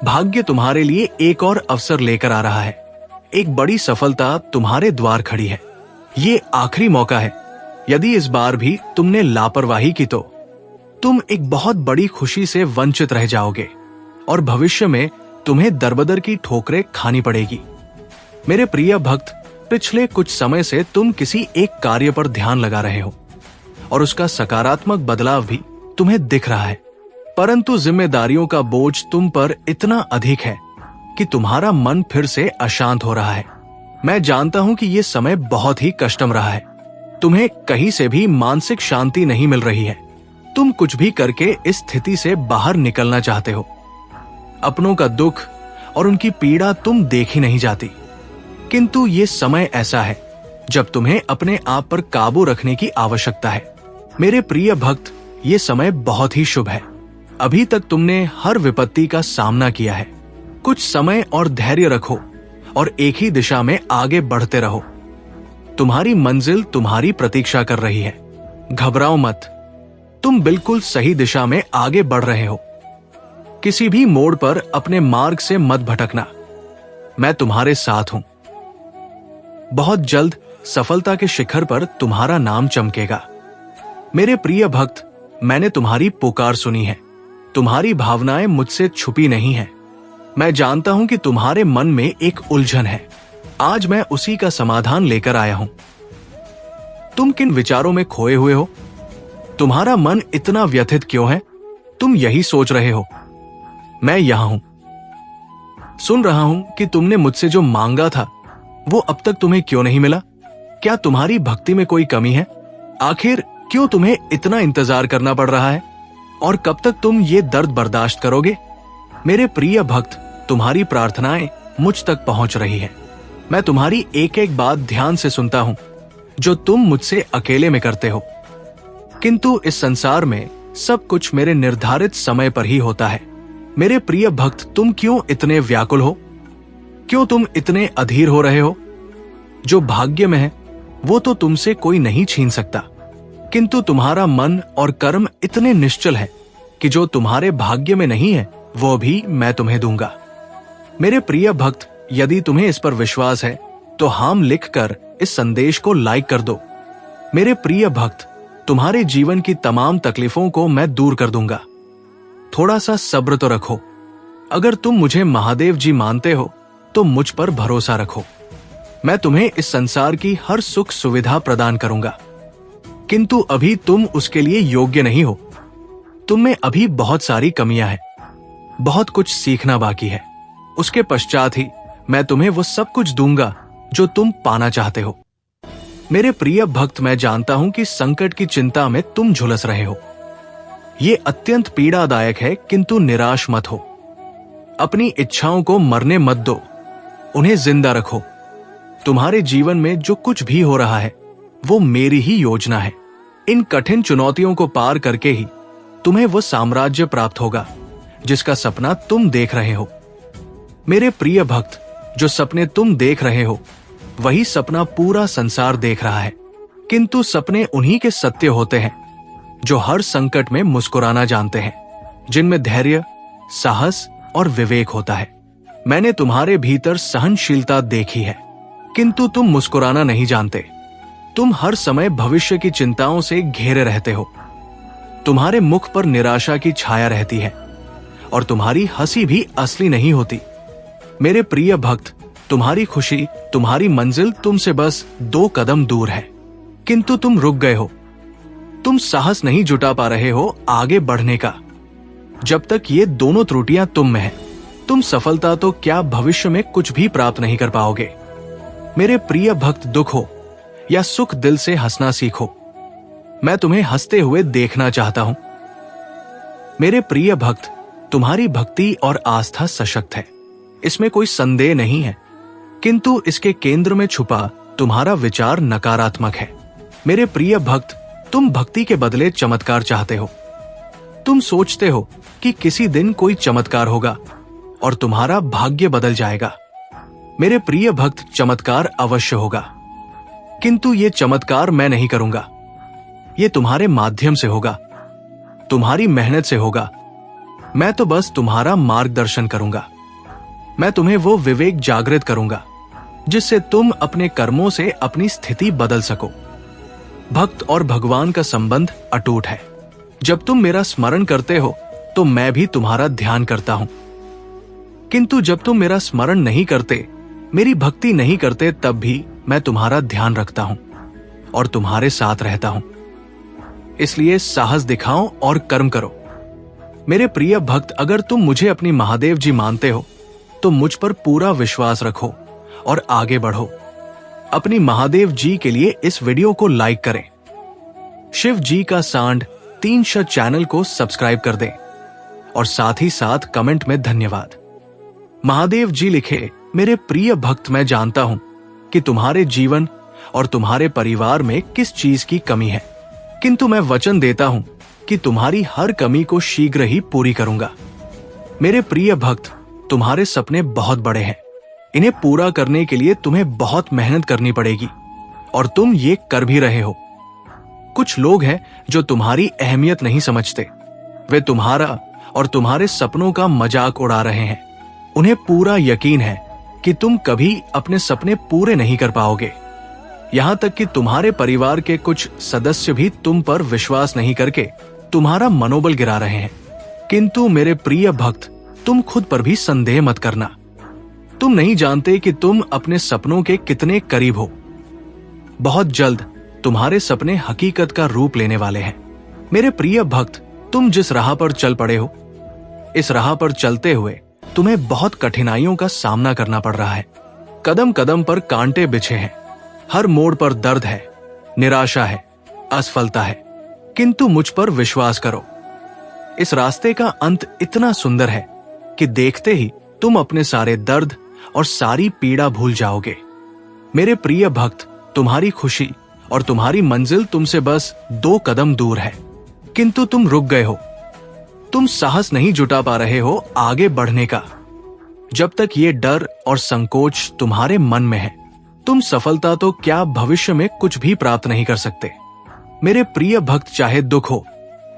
Speaker 1: भाग्य तुम्हारे लिए एक और अवसर लेकर आ रहा है। एक बड़ी सफलता तुम्हारे द्वार खड़ी है। ये आखिरी मौका है। यदि इस बार भी तुमने लापरवाही की तो तुम एक बहुत बड़ी खुशी से वंचित रह जाओगे और भविष्य में तुम्हें दरबदर की ठोकरें खानी पड़ेगी। मेरे प्रिय भक्त, पिछले कुछ समय से तुम किसी एक कार्य पर ध्यान लगा रहे हो और उसका सकारात्मक बदलाव भी तुम्हें दिख रहा है, परंतु जिम्मेदारियों का बोझ तुम पर इतना अधिक है कि तुम्हारा मन फिर से अशांत हो रहा है। मैं जानता हूं कि यह समय बहुत ही कष्टम रहा है। तुम्हें कहीं से भी मानसिक शांति नहीं मिल रही है। तुम कुछ भी करके इस स्थिति से बाहर निकलना चाहते हो। अपनों का दुख और उनकी पीड़ा तुम देखी नहीं जाती, किंतु ये समय ऐसा है जब तुम्हें अपने आप पर काबू रखने की आवश्यकता है। मेरे प्रिय भक्त, ये समय बहुत ही शुभ है। अभी तक तुमने हर विपत्ति का सामना किया है। कुछ समय और धैर्य रखो और एक ही दिशा में आगे बढ़ते रहो। तुम्हारी मंजिल तुम्हारी प्रतीक्षा कर रही है। घबराओ मत, तुम बिल्कुल सही दिशा में आगे बढ़ रहे हो। किसी भी मोड़ पर अपने मार्ग से मत भटकना। मैं तुम्हारे साथ हूं। बहुत जल्द सफलता के शिखर पर तुम्हारा नाम चमकेगा। मेरे प्रिय भक्त, मैंने तुम्हारी पुकार सुनी है। तुम्हारी भावनाएं मुझसे छुपी नहीं हैं। मैं जानता हूं कि तुम्हारे मन में एक उलझन है। आज मैं उसी का समाधान लेकर आया हूं। तुम किन विचारों में खोए हुए हो? तुम्हारा मन इतना व्यथित क्यों है? तुम यही सोच रहे हो। मैं यहां हूं। सुन रहा हूं कि तुमने मुझसे जो मांगा था वो अब तक तुम्हें क्यों नहीं मिला? क्या तुम्हारी भक्ति में कोई कमी है? आखिर क्यों तुम्हें इतना इंतजार करना पड़ रहा है? और कब तक तुम ये दर्द बर्दाश्त करोगे? मेरे प्रिय भक्त, तुम्हारी प्रार्थनाएं मुझ तक पहुंच रही है। मैं तुम्हारी एक एक बात ध्यान से सुनता हूं जो तुम मुझसे अकेले में करते हो, किंतु इस संसार में सब कुछ मेरे निर्धारित समय पर ही होता है। मेरे प्रिय भक्त, तुम क्यों इतने व्याकुल हो? क्यों तुम इतने अधीर हो रहे हो? जो भाग्य में है वो तो तुमसे कोई नहीं छीन सकता, किंतु तुम्हारा मन और कर्म इतने निश्चल है कि जो तुम्हारे भाग्य में नहीं है वो भी मैं तुम्हें दूंगा। मेरे प्रिय भक्त, यदि तुम्हें इस पर विश्वास है तो हाम लिखकर इस संदेश को लाइक कर दो। मेरे प्रिय भक्त, तुम्हारे जीवन की तमाम तकलीफों को मैं दूर कर दूंगा। थोड़ा सा सब्र तो रखो। अगर तुम मुझे महादेव जी मानते हो तो मुझ पर भरोसा रखो। मैं तुम्हें इस संसार की हर सुख सुविधा प्रदान करूंगा, किंतु अभी तुम उसके लिए योग्य नहीं हो। तुम में अभी बहुत सारी कमियां हैं। बहुत कुछ सीखना बाकी है। उसके पश्चात ही मैं तुम्हें वो सब कुछ दूंगा जो तुम पाना चाहते हो। मेरे प्रिय भक्त, मैं जानता हूं कि संकट की चिंता में तुम झुलस रहे हो। ये अत्यंत पीड़ादायक है, किंतु निराश मत हो। अपनी इच्छाओं को मरने मत दो, उन्हें जिंदा रखो। तुम्हारे जीवन में जो कुछ भी हो रहा है वो मेरी ही योजना है। इन कठिन चुनौतियों को पार करके ही तुम्हें वो साम्राज्य प्राप्त होगा जिसका सपना तुम देख रहे हो। मेरे प्रिय भक्त, जो सपने तुम देख रहे हो वही सपना पूरा संसार देख रहा है, किंतु सपने उन्हीं के सत्य होते हैं जो हर संकट में मुस्कुराना जानते हैं, जिनमें धैर्य, साहस और विवेक होता है। मैंने तुम्हारे भीतर सहनशीलता देखी है, किंतु तुम मुस्कुराना नहीं जानते। तुम हर समय भविष्य की चिंताओं से घेरे रहते हो। तुम्हारे मुख पर निराशा की छाया रहती है और तुम्हारी हंसी भी असली नहीं होती। मेरे प्रिय भक्त, तुम्हारी खुशी, तुम्हारी मंजिल तुमसे बस 2 कदम दूर है, किंतु तुम रुक गए हो। तुम साहस नहीं जुटा पा रहे हो आगे बढ़ने का। जब तक ये दोनों त्रुटियां तुम में हैं, तुम सफलता तो क्या भविष्य में कुछ भी प्राप्त नहीं कर पाओगे। मेरे प्रिय भक्त, दुख हो या सुख, दिल से हंसना सीखो। मैं तुम्हें हंसते हुए देखना चाहता हूं। मेरे प्रिय भक्त, तुम्हारी भक्ति और आस्था सशक्त है, इसमें कोई संदेह नहीं है, किंतु इसके केंद्र में छुपा तुम्हारा विचार नकारात्मक है। मेरे प्रिय भक्त, तुम भक्ति के बदले चमत्कार चाहते हो। तुम सोचते हो कि किसी दिन कोई चमत्कार होगा और तुम्हारा भाग्य बदल जाएगा। मेरे प्रिय भक्त, चमत्कार अवश्य होगा, किंतु ये चमत्कार मैं नहीं करूंगा। ये तुम्हारे माध्यम से होगा, तुम्हारी मेहनत से होगा। मैं तो बस तुम्हारा मार्गदर्शन करूंगा। मैं तुम्हें वो विवेक जागृत करूंगा जिससे तुम अपने कर्मों से अपनी स्थिति बदल सको। भक्त और भगवान का संबंध अटूट है। जब तुम मेरा स्मरण करते हो तो मैं भी तुम्हारा ध्यान करता हूं, किंतु जब तुम मेरा स्मरण नहीं करते, मेरी भक्ति नहीं करते, तब भी मैं तुम्हारा ध्यान रखता हूं और तुम्हारे साथ रहता हूं। इसलिए साहस दिखाओ और कर्म करो। मेरे प्रिय भक्त, अगर तुम मुझे अपनी महादेव जी मानते हो तो मुझ पर पूरा विश्वास रखो और आगे बढ़ो। अपनी महादेव जी के लिए इस वीडियो को लाइक करें। शिव जी का सांड 3 शत चैनल को सब्सक्राइब कर दें और साथ ही साथ कमेंट में धन्यवाद। महादेव जी लिखे, मेरे प्रिय भक्त, मैं जानता हूं कि तुम्हारे जीवन और तुम्हारे परिवार में किस चीज की कमी है, किंतु मैं वचन देता हूं कि तुम्हारी हर कमी को शीघ्र ही पूरी करूंगा। मेरे प्रिय भक्त, तुम्हारे सपने बहुत बड़े हैं। इन्हें पूरा करने के लिए तुम्हें बहुत मेहनत करनी पड़ेगी और तुम ये कर भी रहे हो। कुछ लोग हैं जो तुम्हारी अहमियत नहीं समझते। वे तुम्हारा और तुम्हारे सपनों का मजाक उड़ा रहे हैं। उन्हें पूरा यकीन है कि तुम कभी अपने सपने पूरे नहीं कर पाओगे। यहां तक कि तुम्हारे परिवार के कुछ सदस्य भी तुम पर विश्वास नहीं करके तुम्हारा मनोबल गिरा रहे हैं। किंतु मेरे प्रिय भक्त, तुम खुद पर भी संदेह मत करना। तुम नहीं जानते कि तुम अपने सपनों के कितने करीब हो। बहुत जल्द तुम्हारे सपने हकीकत का रूप लेने वाले हैं। मेरे प्रिय भक्त, तुम जिस राह पर चल पड़े हो, इस राह पर चलते हुए तुम्हें बहुत कठिनाइयों का सामना करना पड़ रहा है। कदम कदम पर कांटे बिछे हैं, हर मोड़ पर दर्द है, निराशा है, असफलता है, किंतु मुझ पर विश्वास करो। इस रास्ते का अंत इतना सुंदर है कि देखते ही तुम अपने सारे दर्द और सारी पीड़ा भूल जाओगे। मेरे प्रिय भक्त, तुम्हारी खुशी और तुम्हारी मंजिल तुमसे बस 2 कदम दूर है, किंतु तुम रुक गए हो। तुम साहस नहीं जुटा पा रहे हो आगे बढ़ने का। जब तक ये डर और संकोच तुम्हारे मन में है, तुम सफलता तो क्या भविष्य में कुछ भी प्राप्त नहीं कर सकते। मेरे प्रिय भक्त, चाहे दुख हो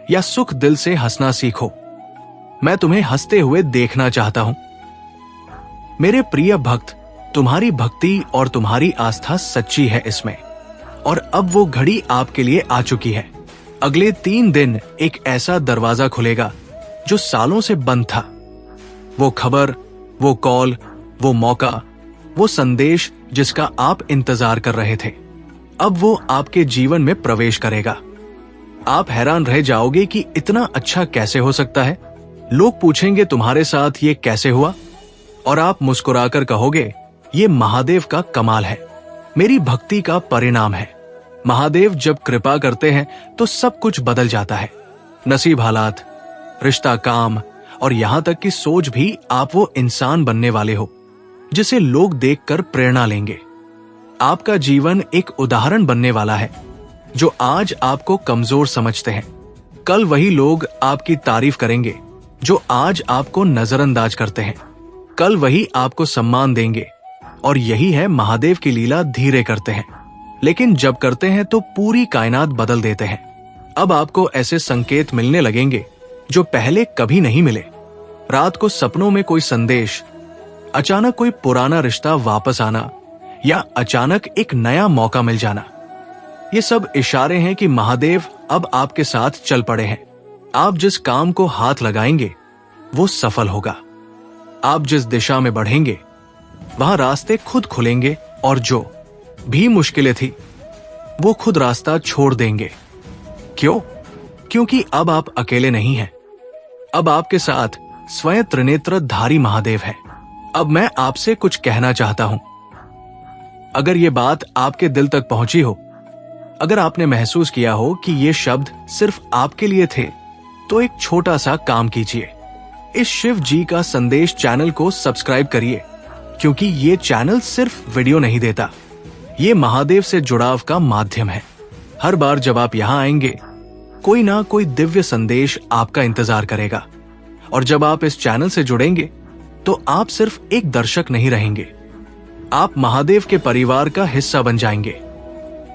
Speaker 1: या सुख, दिल से हंसना सीखो। मैं तुम्हें हंसते हुए देखना चाहता हूं। मेरे प्रिय भक्त, तुम्हारी भक्ति और तुम्हारी आस्था सच्ची है इसमें, और अब वो घड़ी आपके लिए आ चुकी है। अगले 3 दिन एक ऐसा दरवाजा खुलेगा जो सालों से बंद था। वो खबर, वो कॉल, वो मौका, वो संदेश जिसका आप इंतजार कर रहे थे, अब वो आपके जीवन में प्रवेश करेगा। आप हैरान रह जाओगे कि इतना अच्छा कैसे हो सकता है। लोग पूछेंगे, तुम्हारे साथ ये कैसे हुआ? और आप मुस्कुराकर कहोगे, ये महादेव का कमाल है, मेरी भक्ति का परिणाम है। महादेव जब कृपा करते हैं तो सब कुछ बदल जाता है। नसीब, हालात, रिश्ता, काम और यहां तक कि सोच भी। आप वो इंसान बनने वाले हो जिसे लोग देखकर प्रेरणा लेंगे। आपका जीवन एक उदाहरण बनने वाला है। जो आज आपको कमजोर समझते हैं, कल वही लोग आपकी तारीफ करेंगे। जो आज आपको नजरअंदाज करते हैं, कल वही आपको सम्मान देंगे। और यही है महादेव की लीला। धीरे करते हैं, लेकिन जब करते हैं तो पूरी कायनात बदल देते हैं। अब आपको ऐसे संकेत मिलने लगेंगे जो पहले कभी नहीं मिले। रात को सपनों में कोई संदेश, अचानक कोई पुराना रिश्ता वापस आना, या अचानक एक नया मौका मिल जाना। ये सब इशारे हैं कि महादेव अब आपके साथ चल पड़े हैं। आप जिस काम को हाथ लगाएंगे वो सफल होगा। आप जिस दिशा में बढ़ेंगे वहां रास्ते खुद खुलेंगे और जो भी मुश्किलें थी वो खुद रास्ता छोड़ देंगे। क्यों? क्योंकि अब आप अकेले नहीं हैं। अब आपके साथ स्वयं त्रिनेत्रधारी महादेव है। अब मैं आपसे कुछ कहना चाहता हूं। अगर ये बात आपके दिल तक पहुंची हो, अगर आपने महसूस किया हो कि ये शब्द सिर्फ आपके लिए थे, तो एक छोटा सा काम कीजिए। इस शिव जी का संदेश चैनल को सब्सक्राइब करिए, क्योंकि ये चैनल सिर्फ वीडियो नहीं देता, ये महादेव से जुड़ाव का माध्यम है। हर बार जब आप यहां आएंगे, कोई ना कोई दिव्य संदेश आपका इंतजार करेगा। और जब आप इस चैनल से जुड़ेंगे, तो आप सिर्फ एक दर्शक नहीं रहेंगे, आप महादेव के परिवार का हिस्सा बन जाएंगे।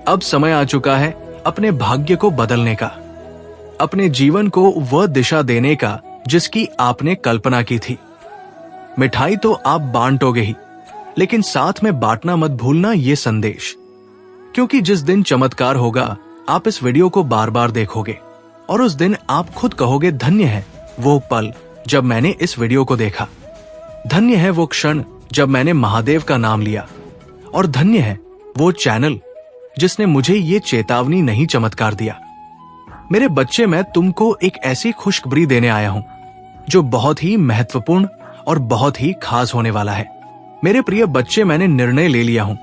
Speaker 1: अब समय आ चुका है अपने भाग्य को बदलने का, अपने जीवन को वह दिशा देने का जिसकी आपने कल्पना की थी। मिठाई तो आप बांटोगे ही, लेकिन साथ में बांटना मत भूलना ये संदेश, क्योंकि जिस दिन चमत्कार होगा, आप इस वीडियो को बार बार देखोगे और उस दिन आप खुद कहोगे, धन्य है वो पल जब मैंने इस वीडियो को देखा, धन्य है वो क्षण जब मैंने महादेव का नाम लिया, और धन्य है वो चैनल जिसने मुझे ये चेतावनी नहीं चमत्कार दिया। मेरे बच्चे, मैं तुमको एक ऐसी खुशखबरी देने आया हूं जो बहुत ही महत्वपूर्ण और बहुत ही खास होने वाला है। मेरे प्रिय बच्चे, मैंने निर्णय ले लिया हूं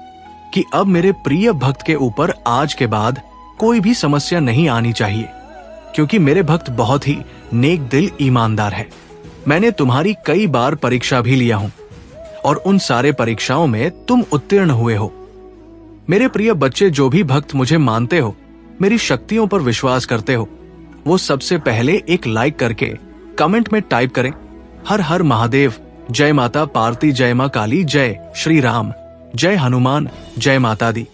Speaker 1: कि अब मेरे प्रिय भक्त के ऊपर आज के बाद कोई भी समस्या नहीं आनी चाहिए, क्योंकि मेरे भक्त बहुत ही नेक दिल ईमानदार है। मैंने तुम्हारी कई बार परीक्षा भी लिया हूं और उन सारे परीक्षाओं में तुम उत्तीर्ण हुए हो। मेरे प्रिय बच्चे, जो भी भक्त मुझे मानते हो, मेरी शक्तियों पर विश्वास करते हो, वो सबसे पहले एक लाइक करके कमेंट में टाइप करें, हर हर महादेव, जय माता पार्वती, जय मां काली, जय श्री राम, जय हनुमान, जय माता दी।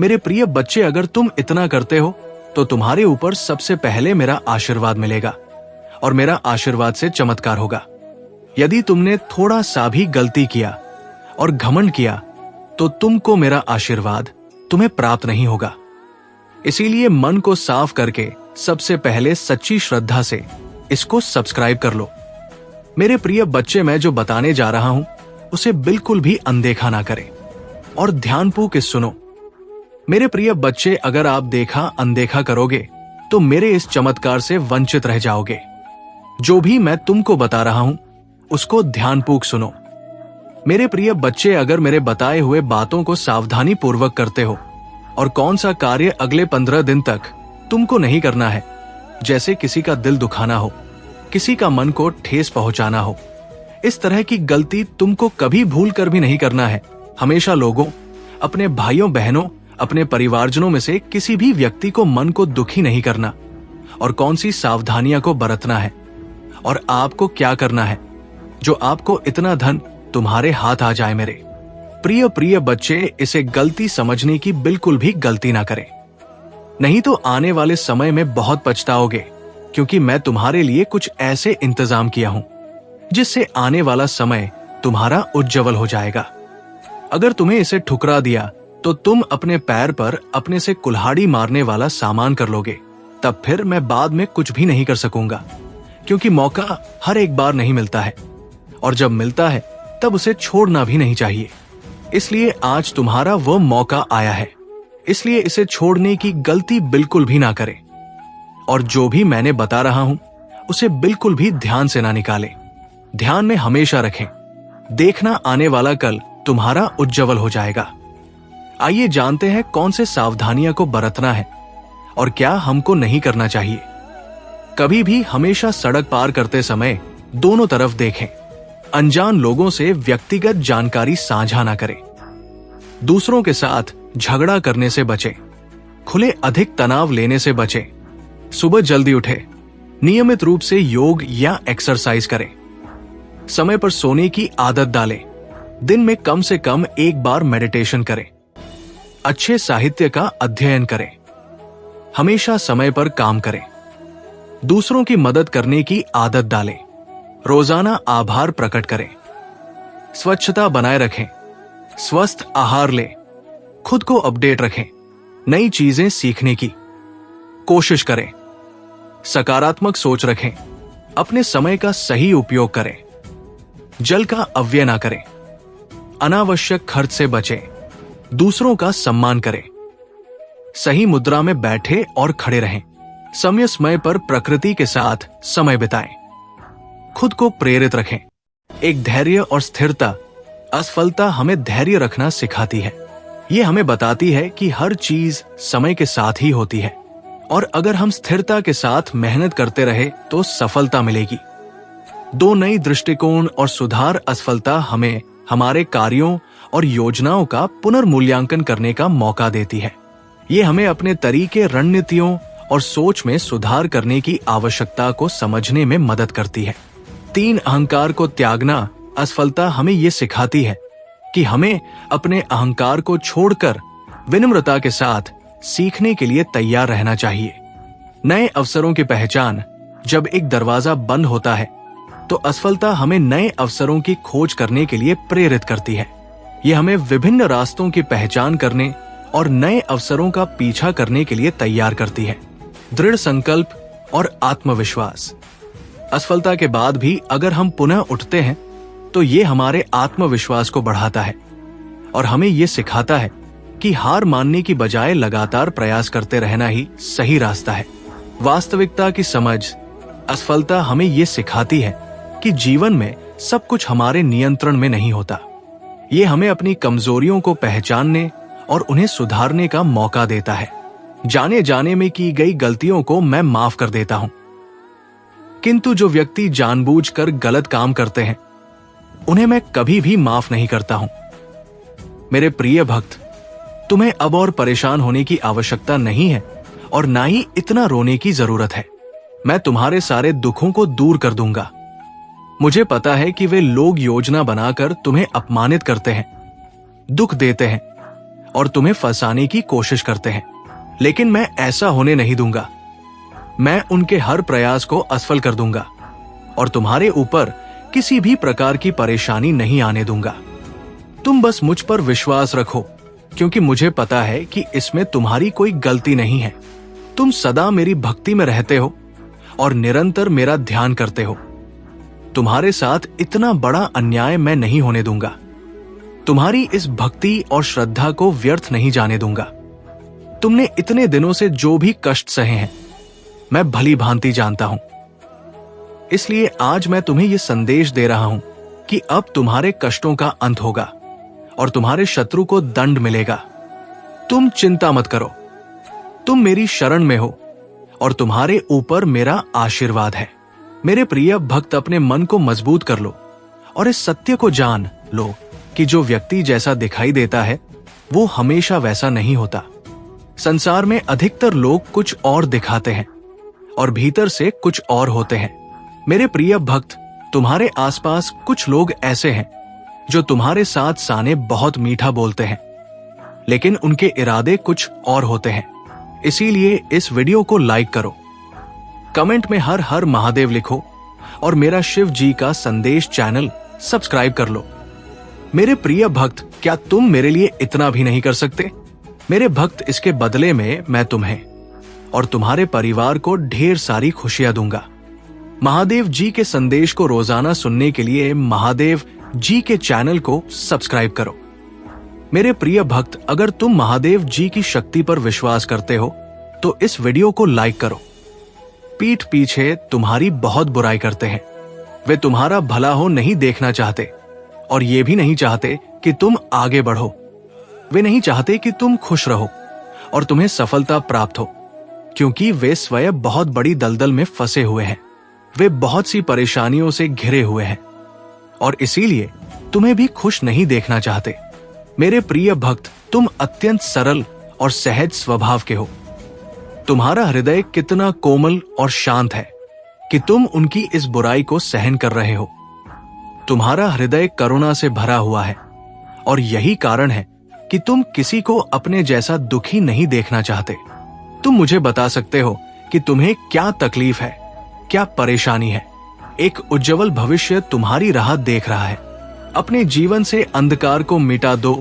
Speaker 1: मेरे प्रिय बच्चे, अगर तुम इतना करते हो तो तुम्हारे ऊपर सबसे पहले मेरा आशीर्वाद मिलेगा और मेरा आशीर्वाद से चमत्कार होगा। यदि तुमने थोड़ा सा भी गलती किया और घमंड किया, तो तुमको मेरा आशीर्वाद तुम्हें प्राप्त नहीं होगा। इसीलिए मन को साफ करके सबसे पहले सच्ची श्रद्धा से इसको सब्सक्राइब कर लो। मेरे प्रिय बच्चे, मैं जो बताने जा रहा हूं उसे बिल्कुल भी अनदेखा ना करें और ध्यानपूर्वक सुनो। मेरे प्रिय बच्चे, अगर आप देखा अनदेखा करोगे तो मेरे इस चमत्कार से वंचित रह जाओगे। जो भी मैं तुमको बता रहा हूं उसको ध्यानपूर्वक सुनो। मेरे प्रिय बच्चे, अगर मेरे बताए हुए बातों को सावधानी पूर्वक करते हो और कौन सा कार्य अगले 15 दिन तक तुमको नहीं करना है, जैसे किसी का दिल दुखाना हो, किसी का मन को ठेस पहुंचाना हो, इस तरह की गलती तुमको कभी भूल कर भी नहीं करना है। हमेशा लोगों, अपने भाइयों बहनों, अपने परिवारजनों में से किसी भी व्यक्ति को मन को दुखी नहीं करना, और कौन सी सावधानियां को बरतना है और आपको क्या करना है जो आपको इतना धन तुम्हारे हाथ आ जाए। मेरे प्रिय प्रिय बच्चे, इसे गलती समझने की बिल्कुल भी गलती ना करें, नहीं तो आने वाले समय में बहुत पछताओगे, क्योंकि मैं तुम्हारे लिए कुछ ऐसे इंतजाम किया हूं जिससे आने वाला समय तुम्हारा उज्जवल हो जाएगा। अगर तुम्हें इसे ठुकरा दिया तो तुम अपने पैर पर अपने से कुल्हाड़ी मारने वाला सामान कर लोगे, तब फिर मैं बाद में कुछ भी नहीं कर सकूंगा, क्योंकि मौका हर एक बार नहीं मिलता है, और जब मिलता है तब उसे छोड़ना भी नहीं चाहिए। इसलिए आज तुम्हारा वह मौका आया है, इसलिए इसे छोड़ने की गलती बिल्कुल भी ना करें। और जो भी मैंने बता रहा हूं उसे बिल्कुल भी ध्यान से ना निकालें, ध्यान में हमेशा रखें। देखना, आने वाला कल तुम्हारा उज्जवल हो जाएगा। आइए जानते हैं कौन से सावधानियां को बरतना है और क्या हमको नहीं करना चाहिए। कभी भी हमेशा सड़क पार करते समय दोनों तरफ देखें। अनजान लोगों से व्यक्तिगत जानकारी साझा ना करें। दूसरों के साथ झगड़ा करने से बचें। खुले अधिक तनाव लेने से बचें। सुबह जल्दी उठें। नियमित रूप से योग या एक्सरसाइज करें। समय पर सोने की आदत डालें। दिन में कम से कम एक बार मेडिटेशन करें। अच्छे साहित्य का अध्ययन करें। हमेशा समय पर काम करें। दूसरों की मदद करने की आदत डालें। रोजाना आभार प्रकट करें। स्वच्छता बनाए रखें। स्वस्थ आहार लें। खुद को अपडेट रखें। नई चीजें सीखने की कोशिश करें। सकारात्मक सोच रखें। अपने समय का सही उपयोग करें। जल का अव्यय ना करें। अनावश्यक खर्च से बचें, दूसरों का सम्मान करें, सही मुद्रा में बैठे और खड़े रहें, समय समय पर प्रकृति के साथ समय बिताएं, खुद को प्रेरित रखें। एक धैर्य और स्थिरता। असफलता हमें धैर्य रखना सिखाती है। ये हमें बताती है कि हर चीज समय के साथ ही होती है और अगर हम स्थिरता के साथ मेहनत करते रहे तो सफलता मिलेगी। दो नई दृष्टिकोण और सुधार। असफलता हमें हमारे कार्यों और योजनाओं का पुनर्मूल्यांकन करने का मौका देती है। ये हमें अपने तरीके, रणनीतियों और सोच में सुधार करने की आवश्यकता को समझने में मदद करती है। 3, अहंकार को त्यागना। असफलता हमें ये सिखाती है कि हमें अपने अहंकार को छोड़कर विनम्रता के साथ सीखने के लिए तैयार रहना चाहिए। नए अवसरों की पहचान। जब एक दरवाजा बंद होता है तो असफलता हमें नए अवसरों की खोज करने के लिए प्रेरित करती है। यह हमें विभिन्न रास्तों की पहचान करने और नए अवसरों का पीछा करने के लिए तैयार करती है। दृढ़ संकल्प और आत्मविश्वास। असफलता के बाद भी अगर हम पुनः उठते हैं तो ये हमारे आत्मविश्वास को बढ़ाता है और हमें ये सिखाता है कि हार मानने की बजाय लगातार प्रयास करते रहना ही सही रास्ता है। वास्तविकता की समझ। असफलता हमें ये सिखाती है कि जीवन में सब कुछ हमारे नियंत्रण में नहीं होता। ये हमें अपनी कमजोरियों को पहचानने और उन्हें सुधारने का मौका देता है। जाने जाने में की गई गलतियों को मैं माफ कर देता हूं, किंतु जो व्यक्ति जानबूझकर गलत काम करते हैं उन्हें मैं कभी भी माफ नहीं करता हूं। मेरे प्रिय भक्त, तुम्हें अब और परेशान होने की आवश्यकता नहीं है और ना ही इतना रोने की जरूरत है। मैं तुम्हारे सारे दुखों को दूर कर दूंगा। मुझे पता है कि वे लोग योजना बनाकर तुम्हें अपमानित करते हैं, दुख देते हैं और तुम्हें फंसाने की कोशिश करते हैं, लेकिन मैं ऐसा होने नहीं दूंगा। मैं उनके हर प्रयास को असफल कर दूंगा और तुम्हारे ऊपर किसी भी प्रकार की परेशानी नहीं आने दूंगा। तुम बस मुझ पर विश्वास रखो, क्योंकि मुझे पता है कि इसमें तुम्हारी कोई गलती नहीं है। तुम सदा मेरी भक्ति में रहते हो और निरंतर मेरा ध्यान करते हो। तुम्हारे साथ इतना बड़ा अन्याय मैं नहीं होने दूंगा। तुम्हारी इस भक्ति और श्रद्धा को व्यर्थ नहीं जाने दूंगा। तुमने इतने दिनों से जो भी कष्ट सहे हैं मैं भली भांति जानता हूं। इसलिए आज मैं तुम्हें यह संदेश दे रहा हूं कि अब तुम्हारे कष्टों का अंत होगा और तुम्हारे शत्रु को दंड मिलेगा। तुम चिंता मत करो, तुम मेरी शरण में हो और तुम्हारे ऊपर मेरा आशीर्वाद है। मेरे प्रिय भक्त, अपने मन को मजबूत कर लो और इस सत्य को जान लो कि जो व्यक्ति जैसा दिखाई देता है वो हमेशा वैसा नहीं होता। संसार में अधिकतर लोग कुछ और दिखाते हैं और भीतर से कुछ और होते हैं। मेरे प्रिय भक्त, तुम्हारे आसपास कुछ लोग ऐसे हैं जो तुम्हारे साथ साने बहुत मीठा बोलते हैं, लेकिन उनके इरादे कुछ और होते हैं। इसीलिए इस वीडियो को लाइक करो, कमेंट में हर हर महादेव लिखो और मेरा शिव जी का संदेश चैनल सब्सक्राइब कर लो। मेरे प्रिय भक्त, क्या तुम मेरे लिए इतना भी नहीं कर सकते? मेरे भक्त, इसके बदले में मैं तुम्हें और तुम्हारे परिवार को ढेर सारी खुशियां दूंगा। महादेव जी के संदेश को रोजाना सुनने के लिए महादेव जी के चैनल को सब्सक्राइब करो। मेरे प्रिय भक्त, अगर तुम महादेव जी की शक्ति पर विश्वास करते हो तो इस वीडियो को लाइक करो। पीठ पीछे तुम्हारी बहुत बुराई करते हैं, वे तुम्हारा भला हो नहीं देखना चाहते और ये भी नहीं चाहते कि तुम आगे बढ़ो। वे नहीं चाहते कि तुम खुश रहो और तुम्हें सफलता प्राप्त हो, क्योंकि वे स्वयं बहुत बड़ी दलदल में फंसे हुए हैं। वे बहुत सी परेशानियों से घिरे हुए हैं और इसीलिए तुम्हें भी खुश नहीं देखना चाहते। मेरे प्रिय भक्त, तुम अत्यंत सरल और सहज स्वभाव के हो। तुम्हारा हृदय कितना कोमल और शांत है कि तुम उनकी इस बुराई को सहन कर रहे हो। तुम्हारा हृदय करुणा से भरा हुआ है और यही कारण है कि तुम किसी को अपने जैसा दुखी नहीं देखना चाहते। तुम मुझे बता सकते हो कि तुम्हें क्या तकलीफ है, क्या परेशानी है। एक उज्जवल भविष्य तुम्हारी राह देख रहा है। अपने जीवन से अंधकार को मिटा दो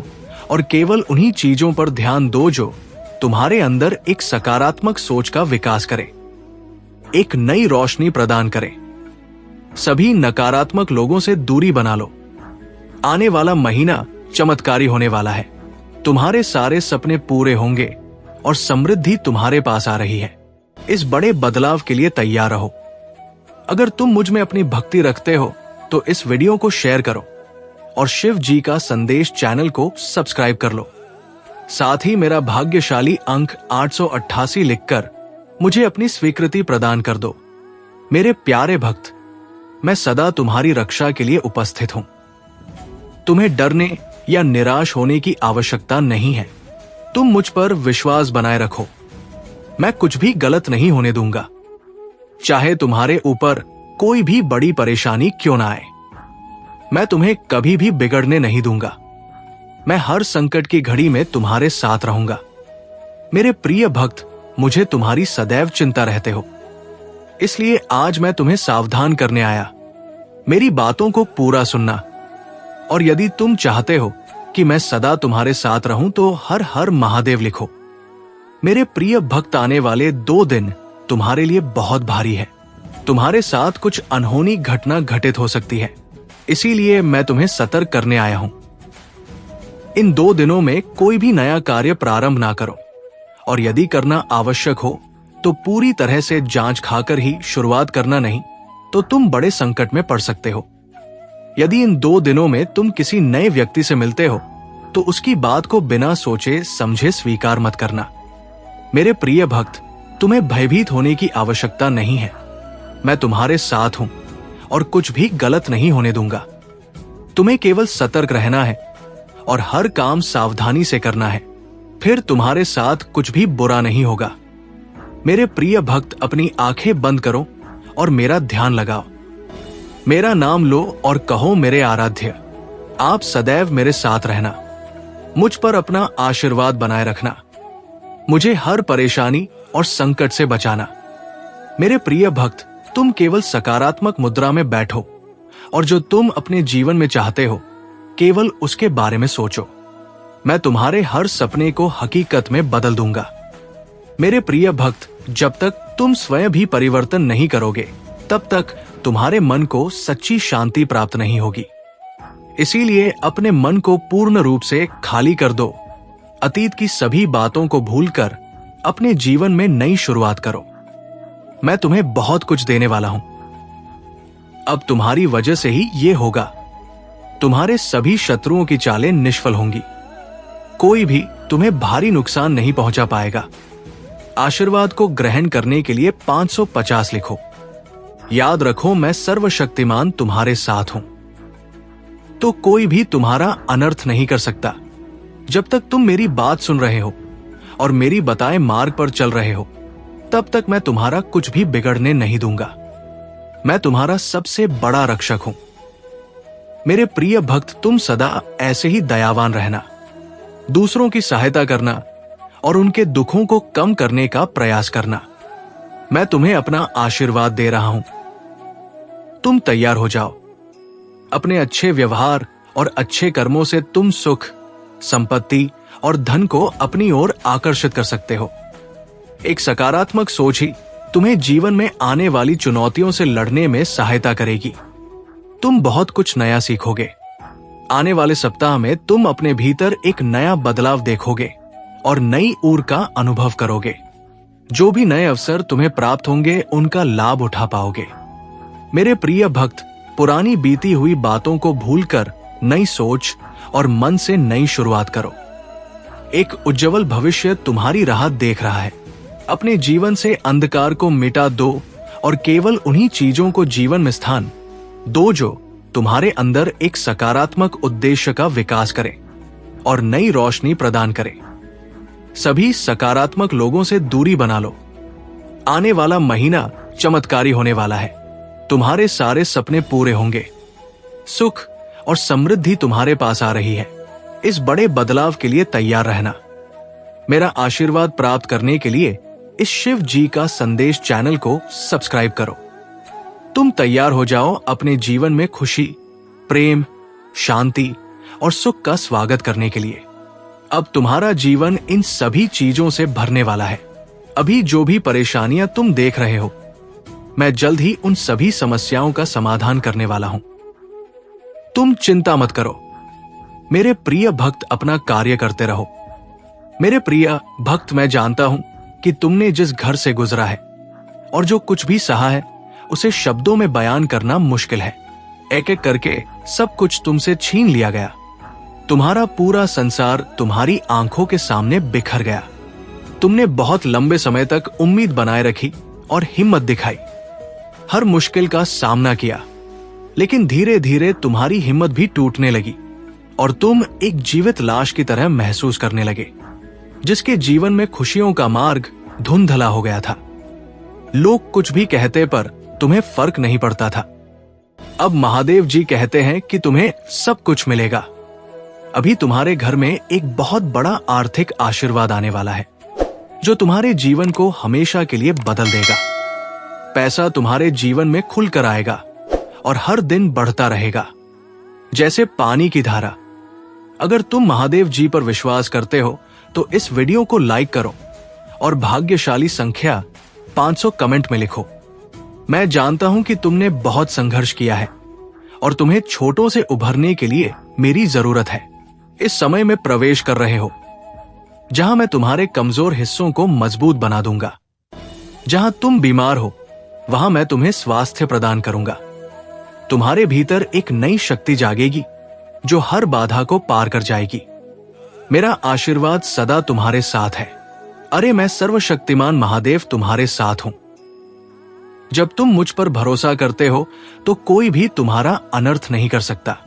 Speaker 1: और केवल उन्हीं चीजों पर ध्यान दो जो तुम्हारे अंदर एक सकारात्मक सोच का विकास करे, एक नई रोशनी प्रदान करे। सभी नकारात्मक लोगों से दूरी बना लो। आने वाला महीना चमत्कारी होने वाला है। तुम्हारे सारे सपने पूरे होंगे और समृद्धि तुम्हारे पास आ रही है। इस बड़े बदलाव के लिए तैयार रहो। अगर तुम मुझ में अपनी भक्ति रखते हो तो इस वीडियो को शेयर करो और शिव जी का संदेश चैनल को सब्सक्राइब कर लो। साथ ही मेरा भाग्यशाली अंक 888 लिखकर मुझे अपनी स्वीकृति प्रदान कर दो। मेरे प्यारे भक्त, मैं सदा तुम्हारी रक्षा के लिए उपस्थित हूं। तुम्हें डरने या निराश होने की आवश्यकता नहीं है। तुम मुझ पर विश्वास बनाए रखो। मैं कुछ भी गलत नहीं होने दूंगा, चाहे तुम्हारे ऊपर कोई भी बड़ी परेशानी क्यों ना आए। मैं तुम्हें कभी भी बिगड़ने नहीं दूंगा। मैं हर संकट की घड़ी में तुम्हारे साथ रहूंगा। मेरे प्रिय भक्त, मुझे तुम्हारी सदैव चिंता रहते हो, इसलिए आज मैं तुम्हें सावधान करने आया। मेरी बातों को पूरा सुनना, और यदि तुम चाहते हो कि मैं सदा तुम्हारे साथ रहूं तो हर हर महादेव लिखो। मेरे प्रिय भक्त, आने वाले 2 दिन तुम्हारे लिए बहुत भारी है। तुम्हारे साथ कुछ अनहोनी घटना घटित हो सकती है, इसीलिए मैं तुम्हें सतर्क करने आया हूं। इन 2 दिनों में कोई भी नया कार्य प्रारंभ ना करो, और यदि करना आवश्यक हो तो पूरी तरह से जांच खाकर ही शुरुआत करना, नहीं तो तुम बड़े संकट में पड़ सकते हो। यदि इन 2 दिनों में तुम किसी नए व्यक्ति से मिलते हो तो उसकी बात को बिना सोचे समझे स्वीकार मत करना। मेरे प्रिय भक्त, तुम्हें भयभीत होने की आवश्यकता नहीं है। मैं तुम्हारे साथ हूं और कुछ भी गलत नहीं होने दूंगा। तुम्हें केवल सतर्क रहना है और हर काम सावधानी से करना है, फिर तुम्हारे साथ कुछ भी बुरा नहीं होगा। मेरे प्रिय भक्त, अपनी आंखें बंद करो और मेरा ध्यान लगाओ। मेरा नाम लो और कहो, मेरे आराध्य, आप सदैव मेरे साथ रहना। मुझ पर अपना आशीर्वाद बनाए रखना। मुझे हर परेशानी और संकट से बचाना। मेरे प्रिय भक्त, तुम केवल सकारात्मक मुद्रा में बैठो और जो तुम अपने जीवन में चाहते हो केवल उसके बारे में सोचो। मैं तुम्हारे हर सपने को हकीकत में बदल दूंगा। मेरे प्रिय भक्त, जब तक तुम स्वयं भी परिवर्तन नहीं करोगे तब तक तुम्हारे मन को सच्ची शांति प्राप्त नहीं होगी। इसीलिए अपने मन को पूर्ण रूप से खाली कर दो। अतीत की सभी बातों को भूलकर अपने जीवन में नई शुरुआत करो। मैं तुम्हें बहुत कुछ देने वाला हूं। अब तुम्हारी वजह से ही ये होगा। तुम्हारे सभी शत्रुओं की चालें निष्फल होंगी। कोई भी तुम्हें भारी नुकसान नहीं पहुंचा पाएगा। आशीर्वाद को ग्रहण करने के लिए 550 लिखो। याद रखो, मैं सर्वशक्तिमान तुम्हारे साथ हूं, तो कोई भी तुम्हारा अनर्थ नहीं कर सकता। जब तक तुम मेरी बात सुन रहे हो और मेरी बताए मार्ग पर चल रहे हो, तब तक मैं तुम्हारा कुछ भी बिगड़ने नहीं दूंगा। मैं तुम्हारा सबसे बड़ा रक्षक हूं। मेरे प्रिय भक्त, तुम सदा ऐसे ही दयावान रहना, दूसरों की सहायता करना और उनके दुखों को कम करने का प्रयास करना। मैं तुम्हें अपना आशीर्वाद दे रहा हूं। तुम तैयार हो जाओ। अपने अच्छे व्यवहार और अच्छे कर्मों से तुम सुख, संपत्ति और धन को अपनी ओर आकर्षित कर सकते हो। एक सकारात्मक सोच ही तुम्हें जीवन में आने वाली चुनौतियों से लड़ने में सहायता करेगी। तुम बहुत कुछ नया सीखोगे। आने वाले सप्ताह में तुम अपने भीतर एक नया बदलाव देखोगे और नई ऊर्जा का अनुभव करोगे। जो भी नए अवसर तुम्हें प्राप्त होंगे उनका लाभ उठा पाओगे। मेरे प्रिय भक्त, पुरानी बीती हुई बातों को भूलकर नई सोच और मन से नई शुरुआत करो। एक उज्जवल भविष्य तुम्हारी राह देख रहा है। अपने जीवन से अंधकार को मिटा दो और केवल उन्हीं चीजों को जीवन में स्थान दो जो तुम्हारे अंदर एक सकारात्मक उद्देश्य का विकास करें और नई रोशनी प्रदान करें। सभी सकारात्मक लोगों से दूरी बना लो। आने वाला महीना चमत्कारी होने वाला है। तुम्हारे सारे सपने पूरे होंगे। सुख और समृद्धि तुम्हारे पास आ रही है। इस बड़े बदलाव के लिए तैयार रहना। मेरा आशीर्वाद प्राप्त करने के लिए इस शिव जी का संदेश चैनल को सब्सक्राइब करो। तुम तैयार हो जाओ अपने जीवन में खुशी, प्रेम, शांति और सुख का स्वागत करने के लिए। अब तुम्हारा जीवन इन सभी चीजों से भरने वाला है। अभी जो भी परेशानियां तुम देख रहे हो, मैं जल्द ही उन सभी समस्याओं का समाधान करने वाला हूं। तुम चिंता मत करो। मेरे प्रिय भक्त अपना कार्य करते रहो। मेरे प्रिय भक्त, मैं जानता हूं कि तुमने जिस घर से गुजरा है और जो कुछ भी सहा है उसे शब्दों में बयान करना मुश्किल है। एक एक करके सब कुछ तुमसे छीन लिया गया। तुम्हारा पूरा संसार तुम्हारी आंखों के सामने बिखर गया। तुमने बहुत लंबे समय तक उम्मीद बनाए रखी और हिम्मत दिखाई, हर मुश्किल का सामना किया, लेकिन धीरे धीरे तुम्हारी हिम्मत भी टूटने लगी और तुम एक जीवित लाश की तरह महसूस करने लगे, जिसके जीवन में खुशियों का मार्ग धुंधला हो गया था। लोग कुछ भी कहते पर तुम्हें फर्क नहीं पड़ता था। अब महादेव जी कहते हैं कि तुम्हें सब कुछ मिलेगा। अभी तुम्हारे घर में एक बहुत बड़ा आर्थिक आशीर्वाद आने वाला है, जो तुम्हारे जीवन को हमेशा के लिए बदल देगा। पैसा तुम्हारे जीवन में खुलकर आएगा और हर दिन बढ़ता रहेगा, जैसे पानी की धारा। अगर तुम महादेव जी पर विश्वास करते हो तो इस वीडियो को लाइक करो और भाग्यशाली संख्या 500 कमेंट में लिखो। मैं जानता हूं कि तुमने बहुत संघर्ष किया है और तुम्हें छोटों से उभरने के लिए मेरी जरूरत है। इस समय में प्रवेश कर रहे हो जहां मैं तुम्हारे कमजोर हिस्सों को मजबूत बना दूंगा। जहां तुम बीमार हो वहां मैं तुम्हें स्वास्थ्य प्रदान करूंगा। तुम्हारे भीतर एक नई शक्ति जागेगी जो हर बाधा को पार कर जाएगी। मेरा आशीर्वाद सदा तुम्हारे साथ है। अरे मैं सर्वशक्तिमान महादेव तुम्हारे साथ हूं। जब तुम मुझ पर भरोसा करते हो तो कोई भी तुम्हारा अनर्थ नहीं कर सकता।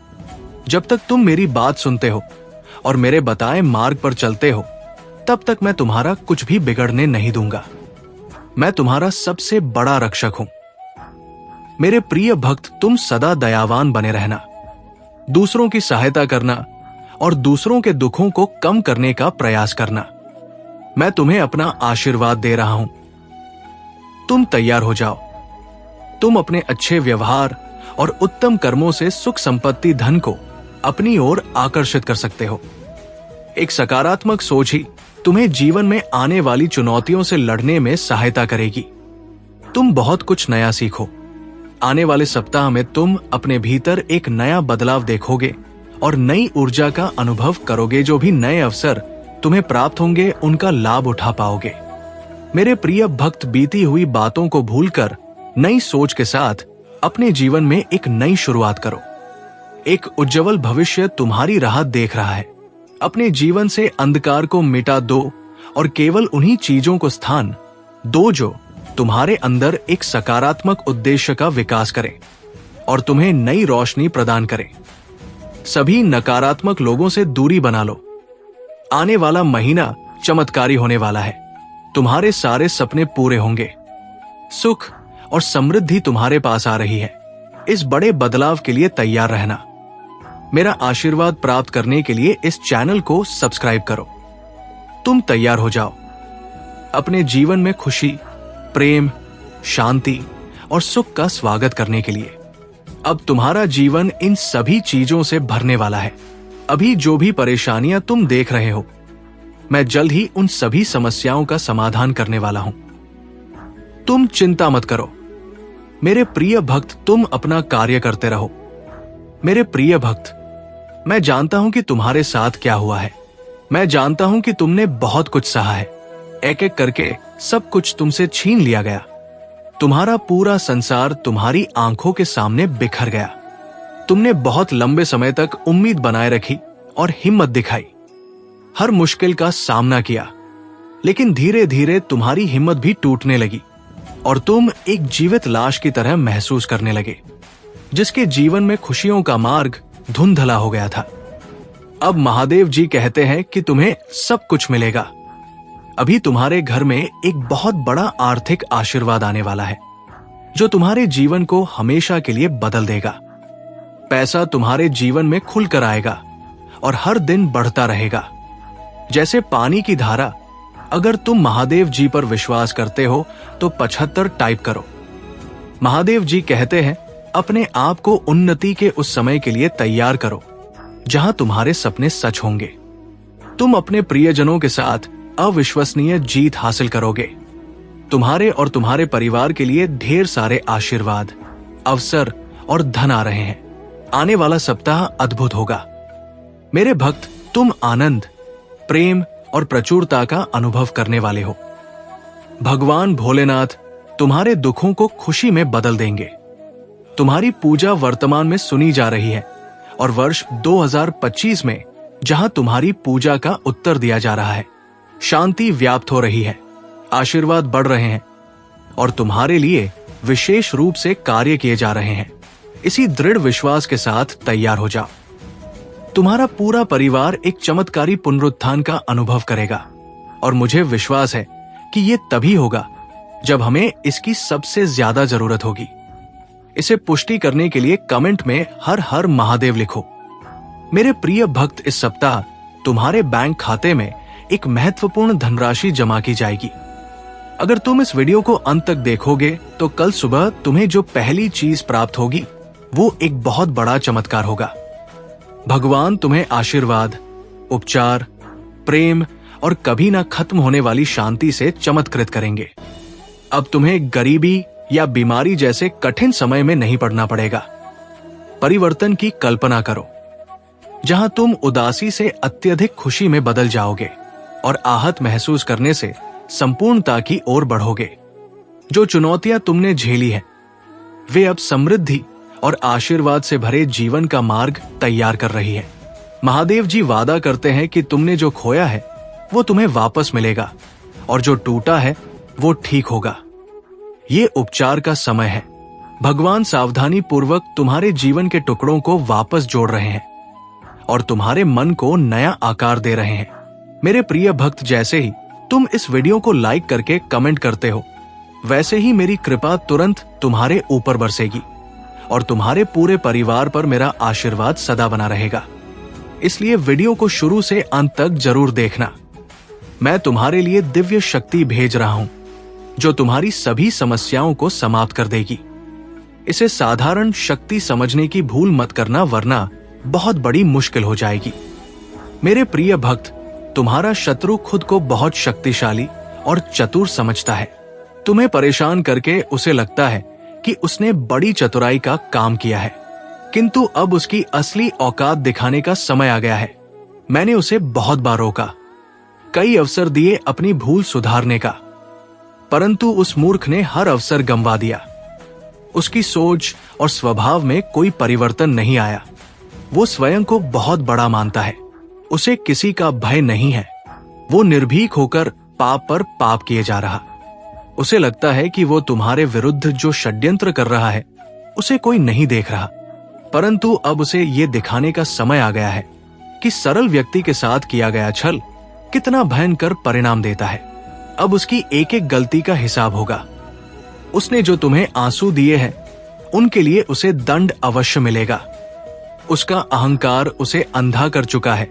Speaker 1: जब तक तुम मेरी बात सुनते हो और मेरे बताए मार्ग पर चलते हो, तब तक मैं तुम्हारा कुछ भी बिगड़ने नहीं दूंगा। मैं तुम्हारा सबसे बड़ा रक्षक हूं। मेरे प्रिय भक्त, तुम सदा दयावान बने रहना, दूसरों की सहायता करना और दूसरों के दुखों को कम करने का प्रयास करना। मैं तुम्हें अपना आशीर्वाद दे रहा हूं। तुम तैयार हो जाओ। तुम अपने अच्छे व्यवहार और उत्तम कर्मों से सुख संपत्ति धन को अपनी ओर आकर्षित कर सकते हो। एक सकारात्मक सोच ही तुम्हें जीवन में आने वाली चुनौतियों से लड़ने में सहायता करेगी। तुम बहुत कुछ नया सीखो। आने वाले सप्ताह में तुम अपने भीतर एक नया बदलाव देखोगे और नई ऊर्जा का अनुभव करोगे। जो भी नए अवसर तुम्हें प्राप्त होंगे उनका लाभ उठा पाओगे। मेरे प्रिय भक्त, बीती हुई बातों को भूलकर नई सोच के साथ अपने जीवन में एक नई शुरुआत करो। एक उज्जवल भविष्य तुम्हारी राह देख रहा है। अपने जीवन से अंधकार को मिटा दो और केवल उन्हीं चीजों को स्थान दो जो तुम्हारे अंदर एक सकारात्मक उद्देश्य का विकास करें और तुम्हें नई रोशनी प्रदान करें। सभी नकारात्मक लोगों से दूरी बना लो। आने वाला महीना चमत्कारी होने वाला है। तुम्हारे सारे सपने पूरे होंगे। सुख और समृद्धि तुम्हारे पास आ रही है। इस बड़े बदलाव के लिए तैयार रहना। मेरा आशीर्वाद प्राप्त करने के लिए इस चैनल को सब्सक्राइब करो। तुम तैयार हो जाओ अपने जीवन में खुशी, प्रेम, शांति और सुख का स्वागत करने के लिए। अब तुम्हारा जीवन इन सभी चीजों से भरने वाला है। अभी जो भी परेशानियां तुम देख रहे हो, मैं जल्द ही उन सभी समस्याओं का समाधान करने वाला हूं। तुम चिंता मत करो। मेरे प्रिय भक्त, तुम अपना कार्य करते रहो। मेरे प्रिय भक्त, मैं जानता हूं कि तुम्हारे साथ क्या हुआ है। मैं जानता हूं कि तुमने बहुत कुछ सहा है। एक एक करके सब कुछ तुमसे छीन लिया गया। तुम्हारा पूरा संसार तुम्हारी आंखों के सामने बिखर गया। तुमने बहुत लंबे समय तक उम्मीद बनाए रखी और हिम्मत दिखाई, हर मुश्किल का सामना किया, लेकिन धीरे धीरे तुम्हारी हिम्मत भी टूटने लगी और तुम एक जीवित लाश की तरह महसूस करने लगे, जिसके जीवन में खुशियों का मार्ग धुंधला हो गया था। अब महादेव जी कहते हैं कि तुम्हें सब कुछ मिलेगा। अभी तुम्हारे घर में एक बहुत बड़ा आर्थिक आशीर्वाद आने वाला है, जो तुम्हारे जीवन को हमेशा के लिए बदल देगा। पैसा तुम्हारे जीवन में खुलकर आएगा और हर दिन बढ़ता रहेगा, जैसे पानी की धारा। अगर तुम महादेव जी पर विश्वास करते हो तो 75 टाइप करो। महादेव जी कहते हैं, अपने आप को उन्नति के उस समय के लिए तैयार करो जहां तुम्हारे सपने सच होंगे। तुम अपने प्रियजनों के साथ अविश्वसनीय जीत हासिल करोगे। तुम्हारे और तुम्हारे परिवार के लिए ढेर सारे आशीर्वाद, अवसर और धन आ रहे हैं। आने वाला सप्ताह अद्भुत होगा। मेरे भक्त, तुम आनंद, प्रेम और प्रचुरता का अनुभव करने वाले हो। भगवान भोलेनाथ तुम्हारे दुखों को खुशी में बदल देंगे। तुम्हारी पूजा वर्तमान में सुनी जा रही है और वर्ष 2025 में जहां तुम्हारी पूजा का उत्तर दिया जा रहा है, शांति व्याप्त हो रही है, आशीर्वाद बढ़ रहे हैं और तुम्हारे लिए विशेष रूप से कार्य किए जा रहे हैं। इसी दृढ़ विश्वास के साथ तैयार हो जाओ। तुम्हारा पूरा परिवार एक चमत्कारी पुनरुत्थान का अनुभव करेगा और मुझे विश्वास है कि यह तभी होगा जब हमें इसकी सबसे ज्यादा जरूरत होगी। इसे पुष्टि करने के लिए कमेंट में हर हर महादेव लिखो। मेरे प्रिय भक्त, इस सप्ताह तुम्हारे बैंक खाते में एक महत्वपूर्ण धनराशि जमा की जाएगी। अगर तुम इस वीडियो को अंत तक देखोगे तो कल सुबह तुम्हें जो पहली चीज प्राप्त होगी वो एक बहुत बड़ा चमत्कार होगा। भगवान तुम्हें आशीर्वाद, उपचार, प्रेम और कभी ना खत्म होने वाली शांति से चमत्कृत करेंगे। अब तुम्हें गरीबी या बीमारी जैसे कठिन समय में नहीं पड़ना पड़ेगा। परिवर्तन की कल्पना करो, जहां तुम उदासी से अत्यधिक खुशी में बदल जाओगे और आहत महसूस करने से संपूर्णता की ओर बढ़ोगे। जो चुनौतियां तुमने झेली हैं, वे अब समृद्धि और आशीर्वाद से भरे जीवन का मार्ग तैयार कर रही है। महादेव जी वादा करते हैं कि तुमने जो खोया है वो तुम्हें वापस मिलेगा और जो टूटा है वो ठीक होगा। ये उपचार का समय है। भगवान सावधानी पूर्वक तुम्हारे जीवन के टुकड़ों को वापस जोड़ रहे हैं और तुम्हारे मन को नया आकार दे रहे हैं। मेरे प्रिय भक्त, जैसे ही तुम इस वीडियो को लाइक करके कमेंट करते हो, वैसे ही मेरी कृपा तुरंत तुम्हारे ऊपर बरसेगी और तुम्हारे पूरे परिवार पर मेरा आशीर्वाद सदा बना रहेगा। इसलिए वीडियो को शुरू से अंत तक जरूर देखना। मैं तुम्हारे लिए दिव्य शक्ति भेज रहा हूं जो तुम्हारी सभी समस्याओं को समाप्त कर देगी। इसे साधारण शक्ति समझने की भूल मत करना, वरना बहुत बड़ी मुश्किल हो जाएगी। मेरे प्रिय भक्त, तुम्हारा शत्रु खुद को बहुत शक्तिशाली और चतुर समझता है। तुम्हें परेशान करके उसे लगता है कि उसने बड़ी चतुराई का काम किया है, किंतु अब उसकी असली औकात दिखाने का समय आ गया है। मैंने उसे बहुत बार रोका, कई अवसर दिए अपनी भूल सुधारने का, परंतु उस मूर्ख ने हर अवसर गंवा दिया। उसकी सोच और स्वभाव में कोई परिवर्तन नहीं आया। वो स्वयं को बहुत बड़ा मानता है, उसे किसी का भय नहीं है। वो निर्भीक होकर पाप पर पाप किए जा रहा। उसे लगता है कि वो तुम्हारे विरुद्ध जो षड्यंत्र कर रहा है उसे कोई नहीं देख रहा, परंतु अब उसे ये दिखाने का समय आ गया है कि सरल व्यक्ति के साथ किया गया छल कितना भयंकर परिणाम देता है। अब उसकी एक एक गलती का हिसाब होगा। उसने जो तुम्हें आंसू दिए हैं उनके लिए उसे दंड अवश्य मिलेगा। उसका अहंकार उसे अंधा कर चुका है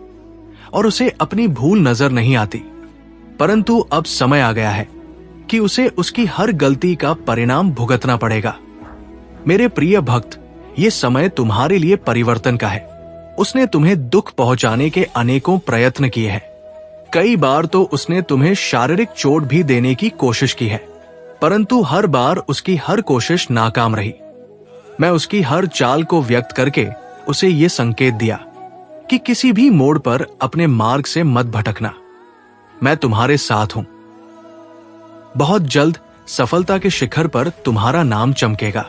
Speaker 1: और उसे अपनी भूल नजर नहीं आती, परंतु अब समय आ गया है कि उसे उसकी हर गलती का परिणाम भुगतना पड़ेगा। मेरे प्रिय भक्त, ये समय तुम्हारे लिए परिवर्तन का है। उसने तुम्हें दुख पहुंचाने के अनेकों प्रयत्न किए हैं। कई बार तो उसने तुम्हें शारीरिक चोट भी देने की कोशिश की है, परंतु हर बार उसकी हर कोशिश नाकाम रही। मैं उसकी हर चाल को व्यक्त करके उसे ये संकेत दिया कि किसी भी मोड़ पर अपने मार्ग से मत भटकना। मैं तुम्हारे साथ हूं। बहुत जल्द सफलता के शिखर पर तुम्हारा नाम चमकेगा।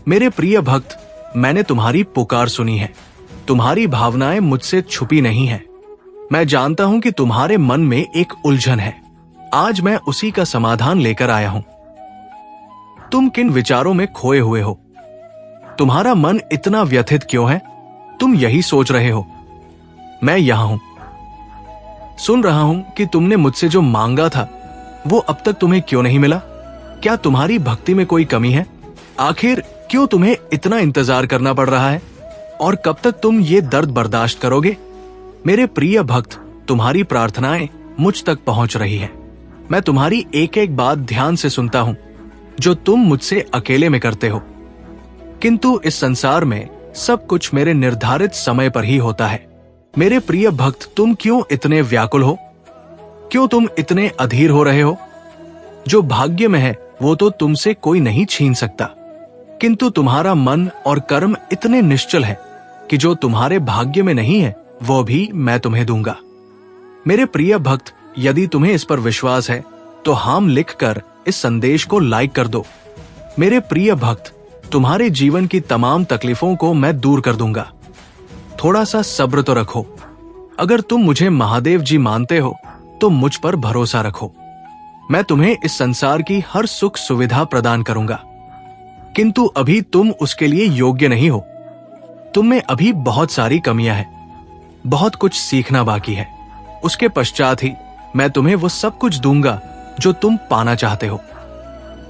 Speaker 1: मेरे प्रिय भक्त, मैंने तुम्हारी पुकार सुनी है। तुम्हारी भावनाएं मुझसे छुपी नहीं है। मैं जानता हूं कि तुम्हारे मन में एक उलझन है। आज मैं उसी का समाधान लेकर आया हूं। तुम किन विचारों में खोए हुए हो? तुम्हारा मन इतना व्यथित क्यों है? तुम यही सोच रहे हो। मैं यहां हूं, सुन रहा हूं कि तुमने मुझसे जो मांगा था वो अब तक तुम्हें क्यों नहीं मिला। क्या तुम्हारी भक्ति में कोई कमी है? आखिर क्यों तुम्हें इतना इंतजार करना पड़ रहा है? और कब तक तुम ये दर्द बर्दाश्त करोगे? मेरे प्रिय भक्त, तुम्हारी प्रार्थनाएं मुझ तक पहुंच रही है। मैं तुम्हारी एक एक बात ध्यान से सुनता हूं जो तुम मुझसे अकेले में करते हो, किंतु इस संसार में सब कुछ मेरे निर्धारित समय पर ही होता है। मेरे प्रिय भक्त, तुम क्यों इतने व्याकुल हो? क्यों तुम इतने अधीर हो रहे हो? जो भाग्य में है वो तो तुमसे कोई नहीं छीन सकता, किंतु तुम्हारा मन और कर्म इतने निश्चल है कि जो तुम्हारे भाग्य में नहीं है वो भी मैं तुम्हें दूंगा। मेरे प्रिय भक्त, यदि तुम्हें इस पर विश्वास है तो हाम लिखकर इस संदेश को लाइक कर दो। मेरे प्रिय भक्त, तुम्हारे जीवन की तमाम तकलीफों को मैं दूर कर दूंगा। थोड़ा सा सब्र तो रखो। अगर तुम मुझे महादेव जी मानते हो तो मुझ पर भरोसा रखो। मैं तुम्हें इस संसार की हर सुख सुविधा प्रदान करूंगा, किंतु अभी तुम उसके लिए योग्य नहीं हो। तुम में अभी बहुत सारी कमियां हैं, बहुत कुछ सीखना बाकी है। उसके पश्चात ही मैं तुम्हें वो सब कुछ दूंगा जो तुम पाना चाहते हो।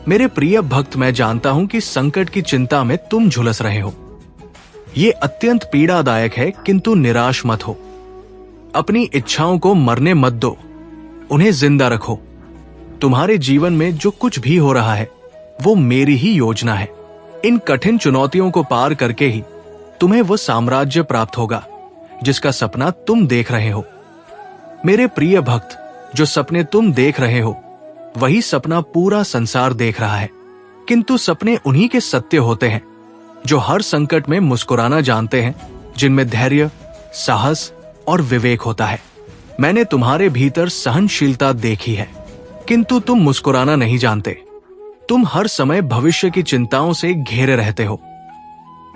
Speaker 1: मेरे प्रिय भक्त, मैं जानता हूं कि संकट की चिंता में तुम झुलस रहे हो। ये अत्यंत पीड़ादायक है, किंतु निराश मत हो। अपनी इच्छाओं को मरने मत दो, उन्हें जिंदा रखो। तुम्हारे जीवन में जो कुछ भी हो रहा है वो मेरी ही योजना है। इन कठिन चुनौतियों को पार करके ही तुम्हें वो साम्राज्य प्राप्त होगा जिसका सपना तुम देख रहे हो। मेरे प्रिय भक्त, जो सपने तुम देख रहे हो वही सपना पूरा संसार देख रहा है, किंतु सपने उन्हीं के सत्य होते हैं जो हर संकट में मुस्कुराना जानते हैं, जिनमें धैर्य, साहस और विवेक होता है। मैंने तुम्हारे भीतर सहनशीलता देखी है, किंतु तुम मुस्कुराना नहीं जानते। तुम हर समय भविष्य की चिंताओं से घेरे रहते हो।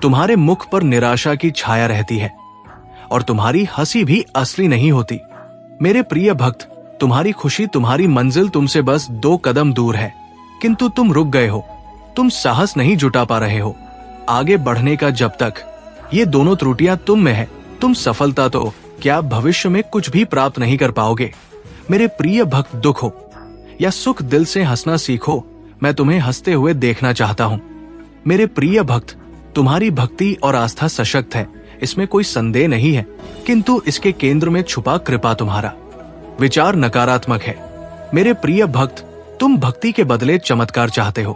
Speaker 1: तुम्हारे मुख पर निराशा की छाया रहती है और तुम्हारी हंसी भी असली नहीं होती। मेरे प्रिय भक्त, तुम्हारी खुशी, तुम्हारी मंजिल तुमसे बस 2 कदम दूर है, किंतु तुम रुक गए हो। तुम साहस नहीं जुटा पा रहे हो आगे बढ़ने का। जब तक ये दोनों त्रुटियां तुम में है, तुम सफलता तो क्या भविष्य में कुछ भी प्राप्त नहीं कर पाओगे। मेरे प्रिय भक्त, दुख हो या सुख, दिल से हंसना सीखो। मैं तुम्हें हंसते हुए देखना चाहता हूं। मेरे प्रिय भक्त, तुम्हारी भक्ति और आस्था सशक्त है, इसमें कोई संदेह नहीं है, किंतु इसके केंद्र में छुपा कृपा तुम्हारा विचार नकारात्मक है। मेरे प्रिय भक्त, तुम भक्ति के बदले चमत्कार चाहते हो।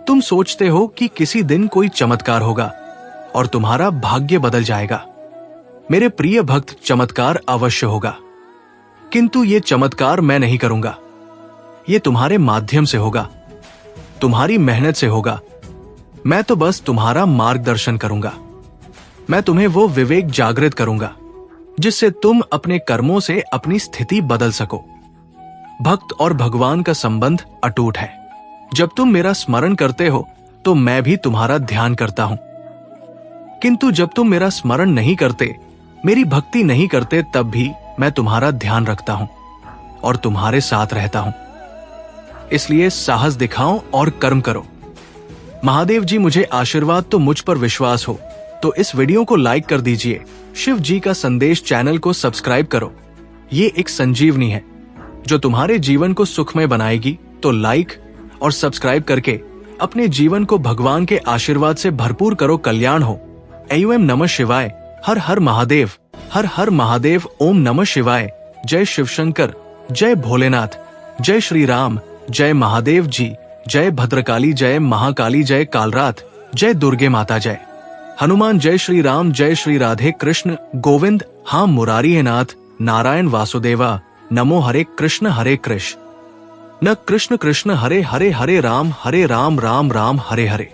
Speaker 1: तुम सोचते हो कि किसी दिन कोई चमत्कार होगा और तुम्हारा भाग्य बदल जाएगा। मेरे प्रिय भक्त, चमत्कार अवश्य होगा, किंतु ये चमत्कार मैं नहीं करूंगा। ये तुम्हारे माध्यम से होगा, तुम्हारी मेहनत से होगा। मैं तो बस तुम्हारा मार्गदर्शन करूंगा। मैं तुम्हें वो विवेक जागृत करूंगा जिससे तुम अपने कर्मों से अपनी स्थिति बदल सको। भक्त और भगवान का संबंध अटूट है। जब तुम मेरा स्मरण करते हो तो मैं भी तुम्हारा ध्यान करता हूं, किंतु जब तुम मेरा स्मरण नहीं करते, मेरी भक्ति नहीं करते, तब भी मैं तुम्हारा ध्यान रखता हूं और तुम्हारे साथ रहता हूं। इसलिए साहस दिखाओ और कर्म करो। महादेव जी मुझे आशीर्वाद, तो मुझ पर विश्वास हो तो इस वीडियो को लाइक कर दीजिए। शिव जी का संदेश चैनल को सब्सक्राइब करो। ये एक संजीवनी है जो तुम्हारे जीवन को सुखमय बनाएगी। तो लाइक और सब्सक्राइब करके अपने जीवन को भगवान के आशीर्वाद से भरपूर करो। कल्याण हो। एवं नमः शिवाय। हर हर महादेव। हर हर महादेव। ओम नमः शिवाय। जय शिव शंकर। जय भोलेनाथ। जय श्री राम। जय महादेव जी। जय भद्रकाली। जय महाकाली। जय कालरात। जय दुर्गे माता। जय हनुमान। जय श्री राम। जय श्री राधे कृष्ण गोविंद। हाँ मुरारी है नाथ। नारायण वासुदेवा। नमो हरे कृष्ण हरे कृष्ण न कृष्ण कृष्ण हरे हरे। हरे राम राम राम हरे हरे।